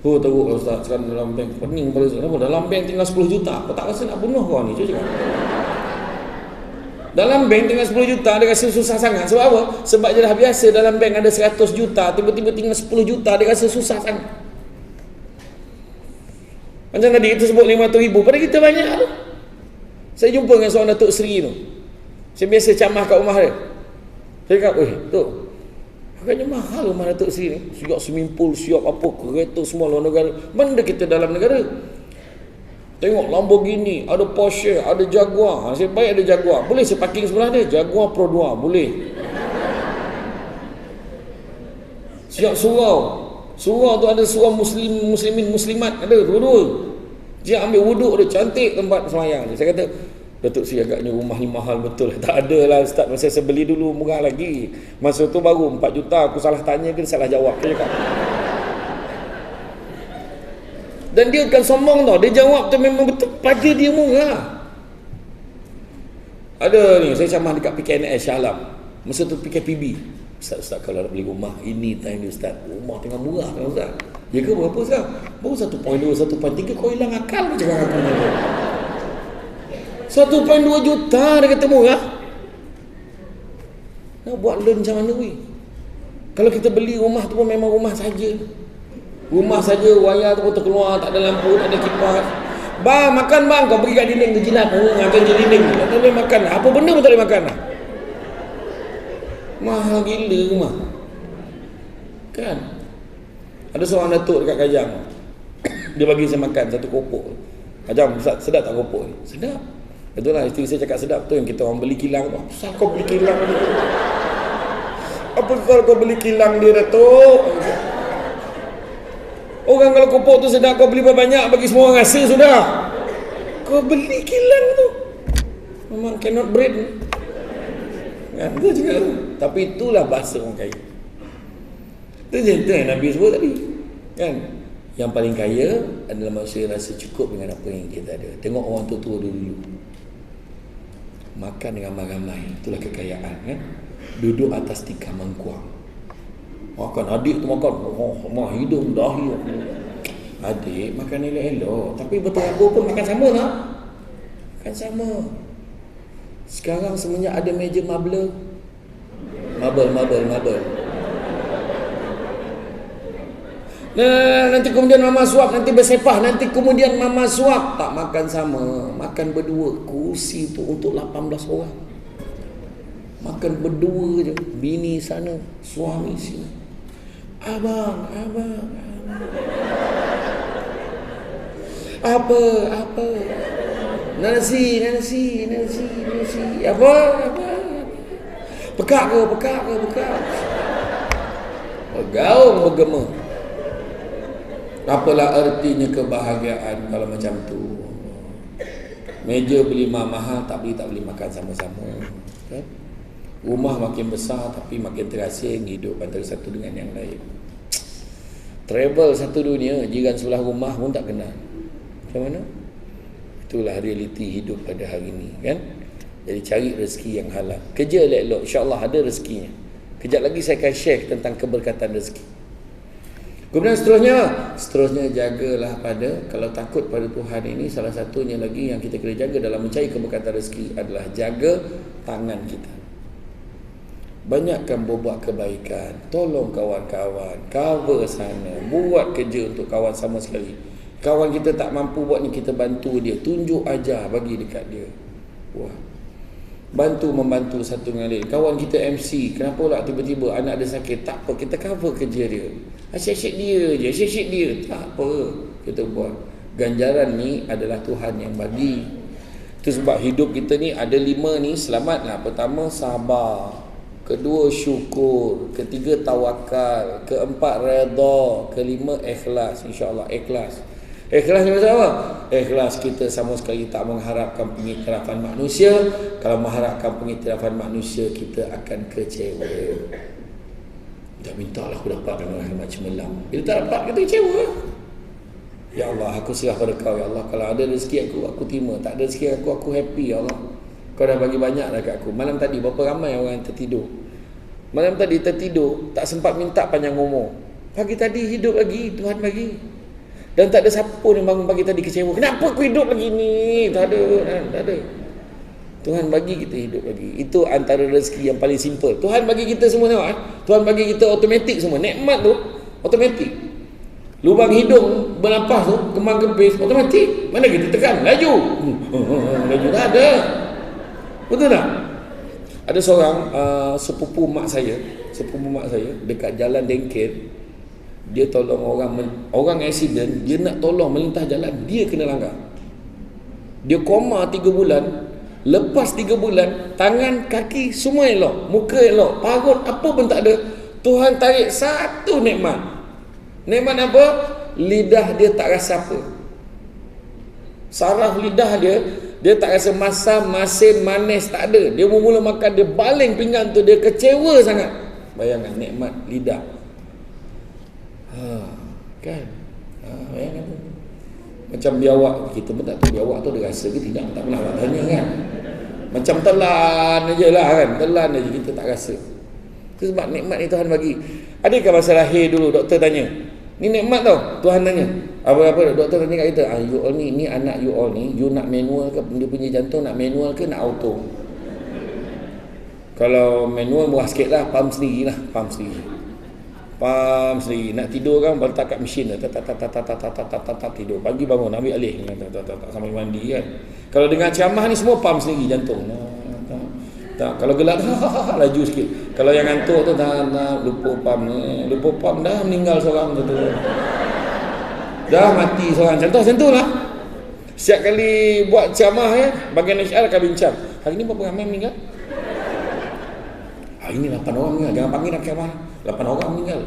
Oh, teruk Ustaz, sekarang dalam bank pening kepala saya. Kenapa? Dalam bank tinggal 10 juta. Kau tak rasa nak bunuh kau ni? Cuba cakap. Dalam bank tinggal 10 juta, dia rasa susah sangat. Sebab apa? Sebab dia dah biasa dalam bank ada 100 juta, tiba-tiba tinggal 10 juta, dia rasa susah sangat. Macam tadi kita sebut 500,000, pada kita banyak tu. Saya jumpa dengan seorang Datuk Seri tu. Saya biasa camah kat rumah dia. Saya kata, tu, agaknya mahal rumah Datuk Seri ni. Siap swimming pool, siap apa, kereta semua luar negara. Mana kita dalam negara? Tengok Lamborghini, ada Porsche, ada Jaguar. Saya baik ada Jaguar. Boleh saya parking sebelah dia? Jaguar Pro 2, boleh. Siap surau. Surau tu ada surau muslimin, muslimat, ada dua-dua. Dia ambil wuduk dia, cantik tempat semayang dia. Saya kata, Datuk Seri agaknya rumah ni mahal betul. Tak ada lah Ustaz, masa saya beli dulu murah lagi. Masa tu baru 4 juta, aku salah tanya ke salah jawab. Dia cakap. Dan dia bukan sombong tau, dia jawab tu memang betul, pada dia murah. Ada ni, saya camah dekat PKNS Shah Alam. Masa tu PKPB. Ustaz, kalau nak beli rumah, ini time ni Ustaz, rumah tengah murah kan Ustaz? Ya ke berapa Ustaz? Baru 1.2, 1.3, kau hilang akal macam aku ni. 1.2 juta dia kata murah. Nak buat loan macam mana weh? Kalau kita beli rumah tu pun memang rumah saja. Rumah saja, wayar tu pun terkeluar, tak ada lampu, tak ada kipas. Bang, makan bang, kau pergi kat dinding tu jilat. Akan je dinding. Tak boleh makan. Apa benda pun tak boleh makan lah. Mahal gila rumah. Kan? Ada seorang datuk dekat Kajang. Dia bagi saya makan satu kopok. Macam Ustaz, sedap tak kopok ni? Sedap. Betul lah, isteri saya cakap sedap tu yang kita orang beli kilang tu. Apa kau beli kilang ni? Apa kau beli kilang dia datuk? Orang kalau kopok tu sedap, kau beli banyak bagi semua orang rasa sudah. Kau beli kilang tu. Memang cannot bread. Kan, itu juga tu. Tapi itulah bahasa orang kaya. Itu je yang Nabi sebut tadi. Kan? Yang paling kaya adalah manusia yang rasa cukup dengan apa yang kita ada. Tengok orang tua-tua dulu. Makan dengan ramai-ramai. Itulah kekayaan. Kan? Duduk atas tikar mangkuang. Makan, adik tu makan. Oh, hidung dahi. Adik makan elok-elok. Tapi betul-betul pun makan sama lah. Makan sama. Sekarang semenjak ada meja marble. Nanti kemudian mama suap, nanti bersepah, nanti kemudian mama suap. Tak makan sama, makan berdua. Kursi tu untuk 18 orang. Makan berdua je. Bini sana, suami sini. Abang. Apa? Nasi. Apa? Pekak ke? Bergaung bergema. Apalah artinya kebahagiaan kalau macam tu? Meja beli mahal, tak beli makan sama-sama. Kan? Rumah makin besar tapi makin terasing hidup antara satu dengan yang lain. Travel satu dunia, jiran sebelah rumah pun tak kenal. Macam mana? Itulah realiti hidup pada hari ini, kan? Jadi cari rezeki yang halal. Kerja elok-elok, insya-Allah ada rezekinya. Kejap lagi saya akan share tentang keberkatan rezeki. Kemudian seterusnya jagalah pada, kalau takut pada Tuhan ini, salah satunya lagi yang kita kena jaga dalam mencari keberkatan rezeki adalah jaga tangan kita. Banyakkan berbuat kebaikan, tolong kawan-kawan, cover sana, buat kerja untuk kawan sama sekali. Kawan kita tak mampu buat ni, kita bantu dia, tunjuk ajar, bagi dekat dia. Wah. Membantu satu dengan lain. Kawan kita MC, kenapa pula tiba-tiba anak dia sakit? Tak apa, kita cover kerja dia. Asyik-asyik dia. Tak apa, kita buat. Ganjaran ni adalah Tuhan yang bagi. Itu sebab hidup kita ni ada 5 ni, selamatlah. Pertama, sabar. Kedua, syukur. Ketiga, tawakal. Keempat, redha. Kelima, ikhlas. InsyaAllah ikhlas. Ikhlas ni maksud apa? Ikhlas kita sama sekali tak mengharapkan pengiktirafan manusia. Kalau mengharapkan pengiktirafan manusia, kita akan kecewa. Dah minta lah aku dapat dengan orang macam cemerlang. Bila tak dapat, kita kecewa. Ya Allah, aku serah pada kau ya Allah. Kalau ada rezeki aku terima. Tak ada rezeki aku happy ya Allah. Kau dah bagi banyak dah kat aku. Malam tadi berapa ramai orang yang tertidur. Malam tadi tertidur, tak sempat minta panjang umur. Pagi tadi hidup lagi, Tuhan bagi. Dan tak ada siapa pun yang bangun pagi tadi kecewa. Kenapa aku hidup lagi ni? Tak ada. Tuhan bagi kita hidup lagi. Itu antara rezeki yang paling simple. Tuhan bagi kita semua tengok. Tuhan bagi kita automatik semua. Nikmat tu automatik. Lubang hidung bernafas tu, kembang kempis automatik. Mana kita tekan? Laju. Laju tak ada. Betul tak? Ada seorang sepupu mak saya dekat jalan Dengkel. Dia tolong orang accident, dia nak tolong melintas jalan, dia kena langgar. Dia koma 3 bulan. Lepas 3 bulan, tangan, kaki semua elok, muka elok, parut apa pun tak ada. Tuhan tarik satu nikmat. Nikmat apa? Lidah dia tak rasa apa. Saraf lidah dia tak rasa masam, masin, manis, tak ada. Dia mula makan, dia baling pinggan tu, dia kecewa sangat. Bayangkan nikmat lidah. Kan? Bayangkan tu. Macam biawak, kita pun tak tahu biawak tu dia rasa ke tidak, tak pernah nak tanya kan. Macam telan aje lah kan, telan aje kita tak rasa. Itu sebab nikmat ni Tuhan bagi. Adakah masa lahir dulu doktor tanya, ni nikmat tau, Tuhan tanya. Apa-apa doktor tanya kat kita, you all ni anak you all ni, you nak manual ke, dia punya jantung nak manual ke nak auto? Kalau manual murah sikit lah, pump sendiri. Nak tidur kan letak kat mesin lah, tidur, pagi bangun ambil alih sampai mandi kan. Kalau dengar ceramah ni semua pump sendiri jantung. Tak, kalau gelap laju sikit. Kalau yang ngantuk tu lupa pump dah meninggal seorang tu. Dah mati seorang. Contoh lah. Setiap kali buat ceramah bagian HR akan bincang, hari ni berapa ramai meninggal? Hari ni 8 orang meninggal. Jangan panggil nak ceramah, 8 orang meninggal.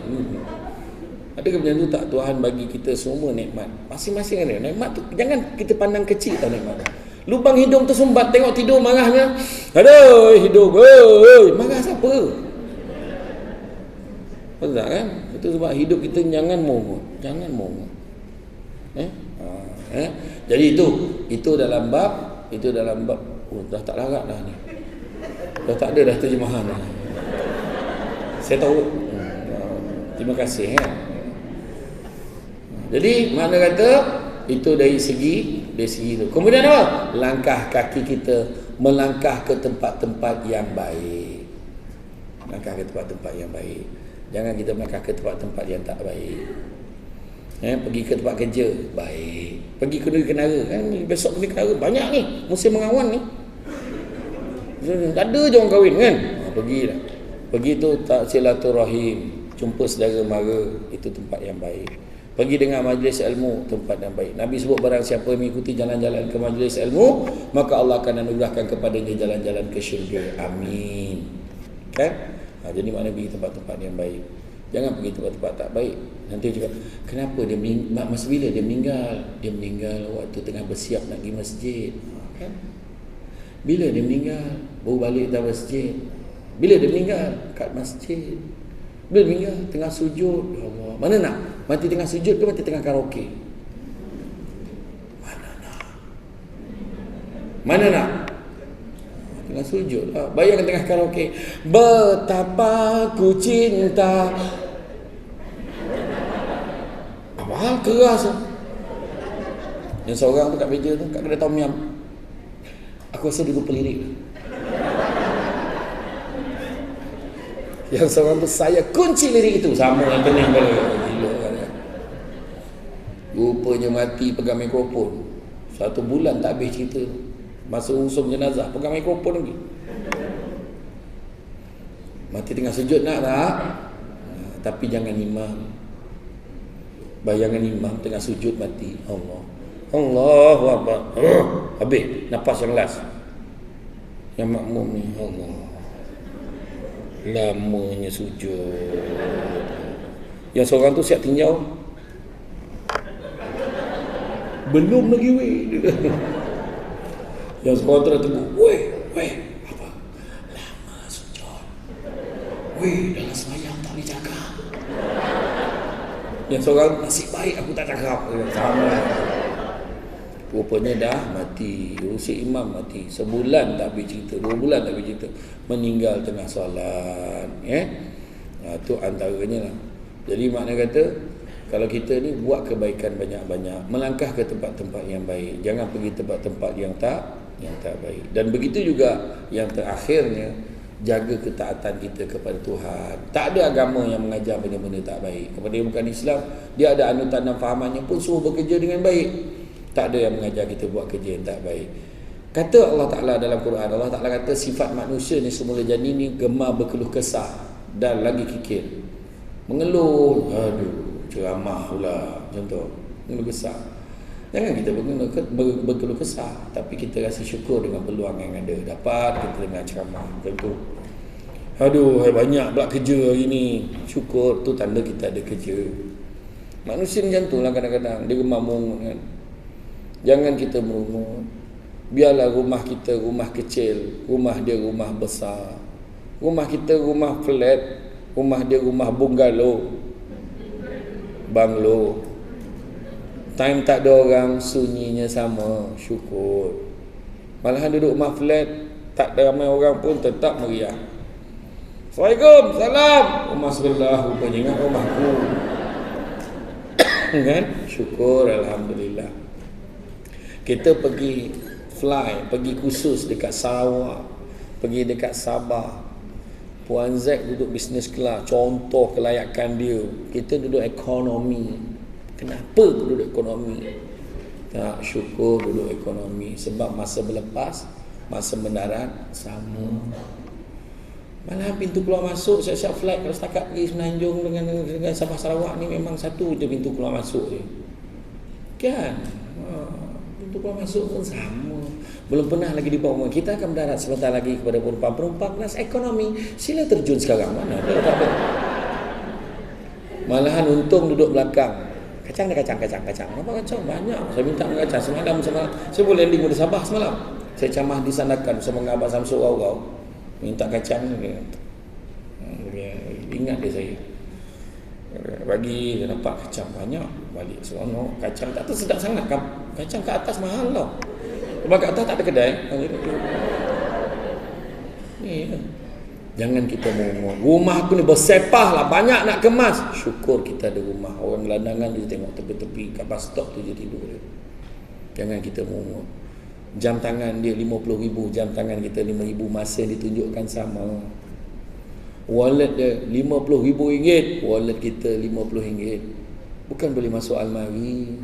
Adakah macam tu tak? Tuhan bagi kita semua nikmat. Masing-masing ada nikmat tu. Jangan kita pandang kecil tau nikmat. Lubang hidung tersumbat, tengok tidur marahnya. Aduh, hidung. Marah siapa? Betul tak kan? Itu sebab hidup kita jangan mongo. Jadi itu dalam bab dah tak larat dah ni. Dah tak ada dah terjemahan dah. Saya tahu. Terima kasih Jadi mana kata itu dari segi itu. Kemudian apa? Langkah kaki kita melangkah ke tempat-tempat yang baik. Jangan kita melangkah ke tempat-tempat yang tak baik. Pergi ke tempat kerja baik. Pergi ke negeri kenara kan, besok negeri kenara banyak ni, musim mengawan ni. Ada je orang kahwin kan. Pergilah. Pergi tu tak silaturahim, jumpa saudara mara, itu tempat yang baik. Pergi dengar majlis ilmu, tempat yang baik. Nabi sebut barang siapa mengikuti jalan-jalan ke majlis ilmu, maka Allah akan anugerahkan kepadanya jalan-jalan ke syurga. Amin. Kan? Jadi mana pergi tempat-tempat yang baik. Jangan pergi tempat-tempat tak baik. Nanti juga kenapa dia masa bila dia meninggal? Dia meninggal waktu tengah bersiap nak pergi masjid. Kan? Bila dia meninggal? Baru balik dari masjid. Bila dia meninggal? Kat masjid. Bila dia meninggal? Tengah sujud. Ya Allah. Mana nak? Mati tengah sujud ke mati tengah karaoke? Mana nak? Tengah sujud lah. Bayangkan tengah karaoke. Betapa ku cinta. Apa hal keras? Yang seorang tu kat meja tu, kat kedai tom yum. Aku rasa dia lupa lirik. Yang seorang tu, saya kunci lirik itu. Sama yang pening kali. Gila kan. Rupanya mati pegang mikrofon. 1 bulan tak habis cerita. Masa usung jenazah pegang mikrofon lagi. Mati tengah sujud nak tak? Tapi jangan imam. Bayangan imam tengah sujud mati. Allahu Akbar. Habis nafas yang last. Yang makmum ni Allah. Lamanya sujud. Yang seorang tu siap tinjau. Belum lagi weh. Yang seorang tu dah tengok. Weh, apa? Lama sujud. Weh, dalam semayang tak boleh cakap. Yang seorang nasib baik aku tak cakap. Sama. Rupanya dah mati. Rusik imam mati. Sebulan tak habis cerita, 2 bulan tak habis cerita. Meninggal tengah solat. Itu antaranya lah. Jadi makna kata, kalau kita ni buat kebaikan banyak-banyak, melangkah ke tempat-tempat yang baik, jangan pergi tempat-tempat yang tak baik. Dan begitu juga yang terakhirnya, jaga ketaatan kita kepada Tuhan. Tak ada agama yang mengajar benda-benda tak baik. Kepada yang bukan Islam, dia ada anutan dan fahamannya pun suruh bekerja dengan baik. Tak ada yang mengajar kita buat kerja yang tak baik. Kata Allah Ta'ala dalam Quran, Allah Ta'ala kata sifat manusia ni semula jadi ni gemar berkeluh kesah dan lagi kikir. Mengeluh, ceramah pula, contoh, mengeluh kesah. Jangan kita berkeluh kesah, tapi kita rasa syukur dengan peluang yang ada. Dapat kita dengar ceramah, contoh. Banyak pula kerja hari ni. Syukur, tu tanda kita ada kerja. Manusia macam tu lah kadang-kadang. Dia gemar merungut kan. Jangan kita merungut. Biarlah rumah kita rumah kecil, rumah dia rumah besar. Rumah kita rumah flat, rumah dia rumah bungalow, banglo. Time tak ada orang, sunyinya sama, syukur. Malahan duduk rumah flat, tak ada ramai orang pun tetap meriah. Assalamualaikum, salam. Rumah sebelah rupanya ingat rumahku. Kan? Syukur, alhamdulillah. Kita pergi fly, pergi khusus dekat Sarawak, pergi dekat Sabah. Puan Z duduk business class, contoh kelayakan dia. Kita duduk ekonomi. Kenapa aku duduk ekonomi? Tak, syukur duduk ekonomi. Sebab masa berlepas, masa mendarat sama. Malah pintu keluar masuk siap-siap flight. Kalau setakat pergi Semenanjung dengan Sabah Sarawak ni memang satu je pintu keluar masuk je. Kan? Pintu keluar masuk pun sama. Belum pernah lagi dibawa. Kita akan mendarat sebentar lagi kepada penumpang kelas ekonomi. Sila terjun sekarang. Mana ada, tak ada. Malahan untung duduk belakang. Kacang. Kenapa kacang? Banyak. Saya minta kacang semalam. Saya boleh landing pada Sabah semalam. Saya camah di Sandakan bersama dengan Abang Samsul Rau-Rau. Minta kacang dia. Ingat dia saya. Bagi dia dapat kacang banyak. Balik seronok. Kacang tak tahu sedap sangat. Kacang kat atas mahal tau. Sebab kat atas tak ada kedai. Ni jangan kita merungut. Rumah aku ni bersepah lah, banyak nak kemas. Syukur kita ada rumah. Orang gelandangan dia tengok tepi-tepi kat bus stop tu je tidur dia. Jangan kita merungut. Jam tangan dia 50,000, jam tangan kita 5,000, masa ditunjukkan sama. Wallet dia RM50,000, wallet kita RM50. Bukan boleh masuk almari.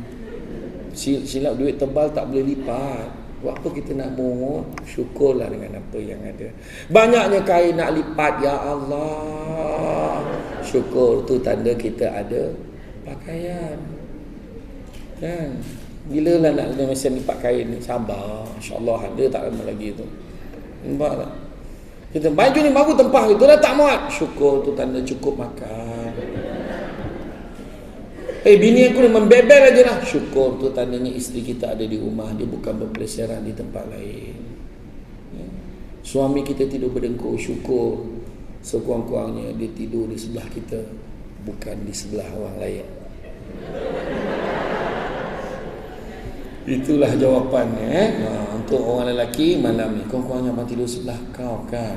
Silap duit tebal tak boleh lipat. Buat apa kita nak merungut? Syukurlah dengan apa yang ada. Banyaknya kain nak lipat, ya Allah. Syukur, tu tanda kita ada pakaian. Kan? Bila lah nak ada mesin lipat kain ni? Sabar, insyaAllah ada tak lama lagi tu. Nampak tak? Kita baju ni baru tempah itu dah tak muat. Syukur, tu tanda cukup makan. Bini aku ni membebel aja lah. Syukur, tu tandanya isteri kita ada di rumah. Dia bukan berpelesiran di tempat lain. Suami kita tidur berdengkur. Syukur, sekurang-kurangnya dia tidur di sebelah kita, bukan di sebelah orang lain. Itulah jawapannya. Untuk orang lelaki malam ni, kurang-kurangnya abang tidur sebelah kau kan.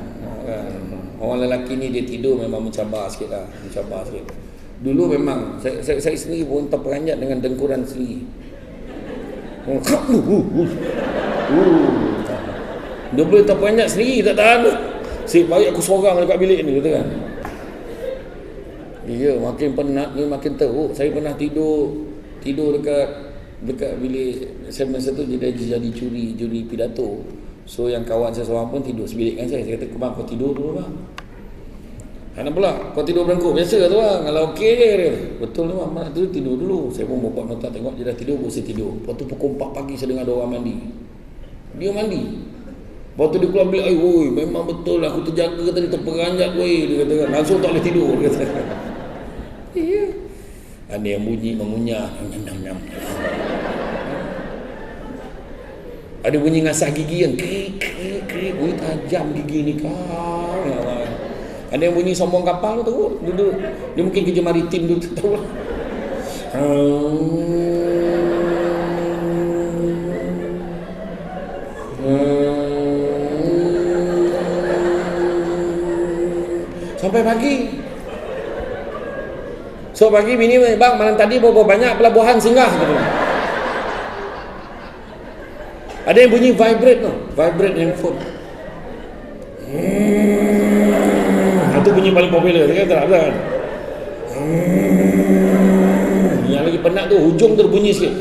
Orang lelaki ni dia tidur memang mencabar sikit lah. Mencabar sikit. Dulu memang saya sendiri pun terperanjat dengan dengkuran sendiri. Dia boleh terperanjat sendiri, tak tahan. Saya balik aku seorang dekat bilik ni, kata kan. Ya, makin penat ni makin teruk. Saya pernah tidur dekat bilik saya masa tu jadi juri pidato. So yang kawan saya seorang pun tidur sebilik dengan saya. Saya kata, "Bang, kau tidur dulu bang." Mana pula? Kau tidur berengkuk biasa tu bang. Kalau okey dia. Betul tu bang. Mana tu tidur dulu. Saya pun bawa nota tengok dia dah tidur, baru saya tidur. Lepas tu pukul 4 pagi saya dengar ada orang mandi. Dia mandi. Lepas tu dia keluar bilik air. "Woi, memang betul aku terjaga tadi, terperanjat woi." Dia kata kan. Langsung tak boleh tidur, dia kata. Iya. Ada yang bunyi mengunyah. Nyam. Ada bunyi ngasah gigi yang krik. Woi, tajam gigi ni kau. Ya Allah. Ada yang bunyi sombong kapal tu, duduk. Dia mungkin kerja maritim tu, tahu. Sampai pagi. So pagi bini, bang malam tadi berapa banyak pelabuhan singgah gitu. Ada yang bunyi vibrate tu, vibrate handphone. Itu bunyi paling popular kan, tak ada kan? Yang lagi penat tu hujung terbunyi sikit.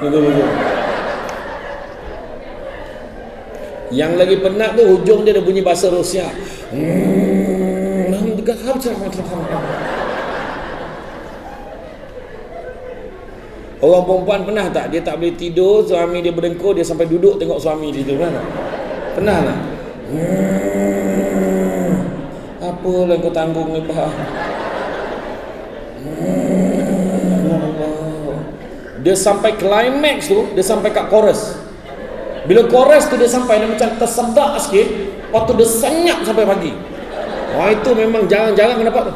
Gitu. Yang lagi penat tu hujung dia ada bunyi bahasa Rusia. Orang perempuan pernah tak dia tak boleh tidur, suami dia berdengkur, dia sampai duduk tengok suami dia tu, pernah tak? Pernah tak? Apalah kau tanggung ni bah. Dia sampai climax tu, dia sampai kat chorus. Bila chorus tu dia sampai, dia macam tersedak sikit, lepas tu dia senyap sampai pagi. Wah, itu memang jarang-jarang dapat tu.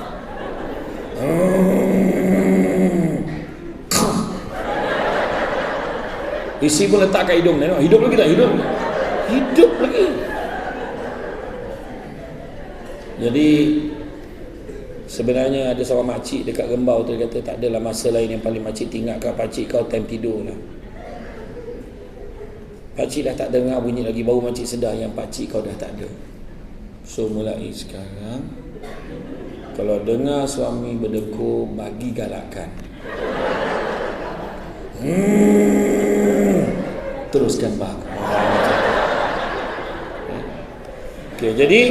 Isi pun letak kat hidung. Tengok, hidup lagi tak? Hidup lagi. Jadi sebenarnya ada seorang makcik dekat Rembau tu, dia kata tak adalah masa lain yang paling makcik tinggal kat pakcik kau time tidur lah. Pakcik dah tak dengar bunyi lagi, baru makcik sedar yang pakcik kau dah tak ada. So mulai sekarang kalau dengar suami berdengkur, bagi galakan. Teruskan bang. Okey, jadi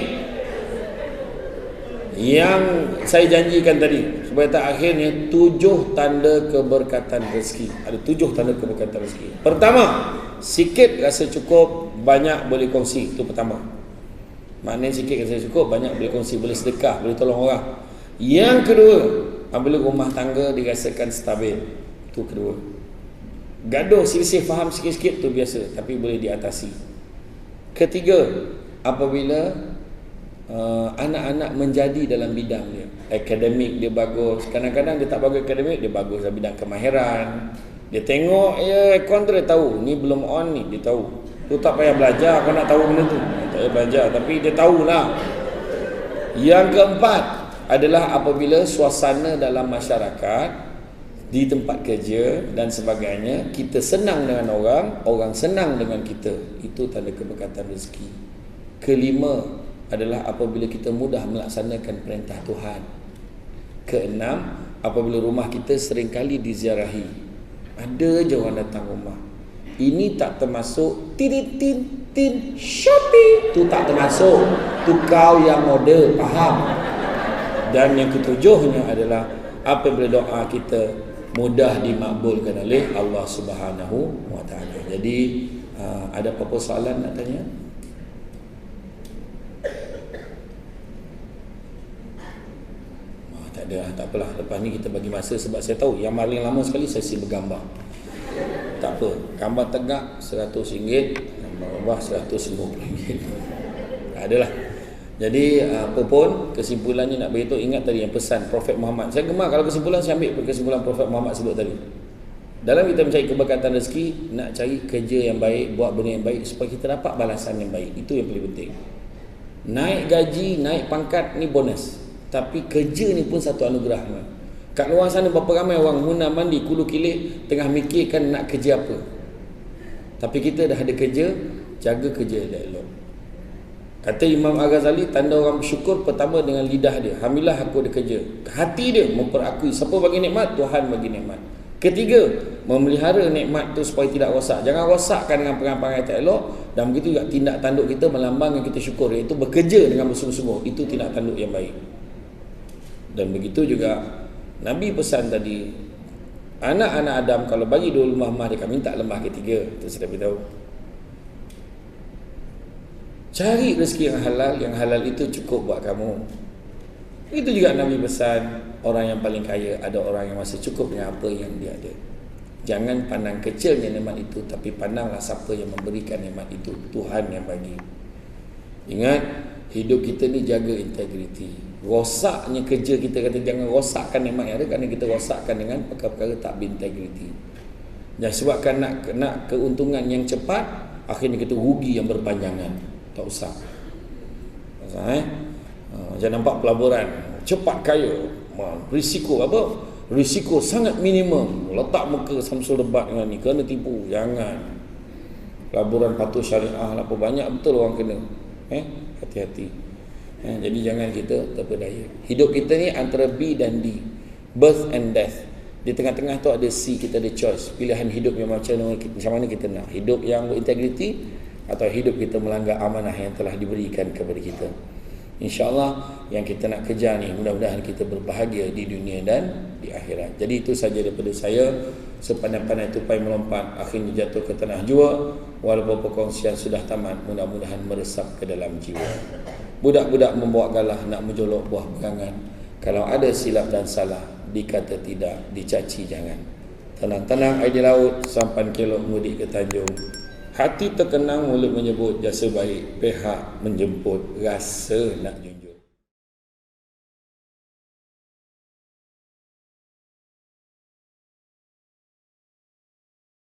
yang saya janjikan tadi supaya tak akhirnya 7 tanda keberkatan rezeki. Ada 7 tanda keberkatan rezeki. Pertama, sikit rasa cukup, banyak boleh kongsi. Itu pertama. Maknanya sikit rasa cukup, banyak boleh kongsi, boleh sedekah, boleh tolong orang. Yang kedua, apabila rumah tangga dirasakan stabil. Itu kedua. Gaduh, selisih faham sikit-sikit tu biasa, tapi boleh diatasi. Ketiga, apabila anak-anak menjadi dalam bidang dia, akademik dia bagus, kadang-kadang dia tak bagus akademik, dia bagus dalam bidang kemahiran. Dia tengok aircon tu, dia tahu ni belum on ni, dia tahu. Tu tak payah belajar kau nak tahu benda tu, tak payah belajar, tapi dia tahulah. Yang keempat adalah apabila suasana dalam masyarakat, di tempat kerja dan sebagainya, kita senang dengan orang, orang senang dengan kita. Itu tanda keberkatan rezeki. Kelima adalah apabila kita mudah melaksanakan perintah Tuhan. Keenam, apabila rumah kita seringkali diziarahi. Ada je orang datang rumah. Ini tak termasuk tin Shopee. Itu tak termasuk. Itu kau yang order, faham? Dan yang ketujuhnya adalah apabila doa kita mudah dimakbulkan oleh Allah Subhanahu wa taala. Jadi ada apa-apa soalan nak tanya? Tak ada, tak apalah. Lepas ni kita bagi masa, sebab saya tahu yang paling lama sekali sesi bergambar. Tak apa, gambar tegak RM100, gambar bawah RM150. Tak adalah. Jadi apa pun kesimpulannya nak beritahu, ingat tadi yang pesan Prophet Muhammad. Saya gemar kalau kesimpulan saya ambil kesimpulan Prophet Muhammad sebut tadi. Dalam kita mencari keberkatan rezeki, nak cari kerja yang baik, buat benda yang baik supaya kita dapat balasan yang baik. Itu yang paling penting. Naik gaji, naik pangkat ni bonus, tapi kerja ni pun satu anugerah. Kat luar sana berapa ramai orang muna mandi kulu kilik tengah mikirkan nak kerja apa. Tapi kita dah ada kerja, jaga kerja dah elok. Kata Imam Al-Ghazali, tanda orang bersyukur pertama dengan lidah dia. Alhamdulillah aku ada kerja. Hati dia memperakui siapa bagi nikmat, Tuhan bagi nikmat. Ketiga, memelihara nikmat tu supaya tidak rosak. Jangan rosakkan dengan perangai-perangai tak elok. Dan begitu juga tindak tanduk kita melambangkan kita syukur, iaitu bekerja dengan bersungguh-sungguh. Itu tindak tanduk yang baik. Dan begitu juga Nabi pesan tadi, anak-anak Adam kalau bagi dua lemah dia akan minta lemah ketiga. Itu saya dah beritahu. Cari rezeki yang halal itu cukup buat kamu. Itu juga Nabi pesan, orang yang paling kaya ada orang yang masih cukup dengan apa yang dia ada. Jangan pandang kecilnya nikmat itu, tapi pandanglah siapa yang memberikan nikmat itu, Tuhan yang bagi. Ingat, Hidup kita ni jaga integriti. Rosaknya kerja kita, kata jangan rosakkan nikmat yang ada, kerana kita rosakkan dengan perkara-perkara tak berintegriti. Dan sebabkan nak keuntungan yang cepat, akhirnya kita rugi yang berpanjangan. Tak usah. Macam nampak pelaburan cepat kaya, risiko apa? Risiko sangat minimum. Letak muka Samsul Debat dengan ni, kena tipu. Jangan. Pelaburan patuh syariah lah, banyak betul orang kena. Hati-hati. Jadi jangan kita terpedaya. Hidup kita ni antara B dan D, birth and death. Di tengah-tengah tu ada C, kita ada choice. Pilihan hidup yang macam mana kita nak. Hidup yang berintegriti atau hidup kita melanggar amanah yang telah diberikan kepada kita. InsyaAllah yang kita nak kejar ni, mudah-mudahan kita berbahagia di dunia dan di akhirat. Jadi itu saja daripada saya. Sepandai-pandai tupai melompat, akhirnya jatuh ke tanah jua. Walaupun perkongsian sudah tamat, mudah-mudahan meresap ke dalam jiwa. Budak-budak membawa galah nak menjolok buah pegangan. Kalau ada silap dan salah, dikata tidak, dicaci jangan. Tenang-tenang air di laut, sampan kelok mudik ke Tanjung. Hati terkenang, mulut menyebut jasa baik, pihak menjemput, rasa nak junjung.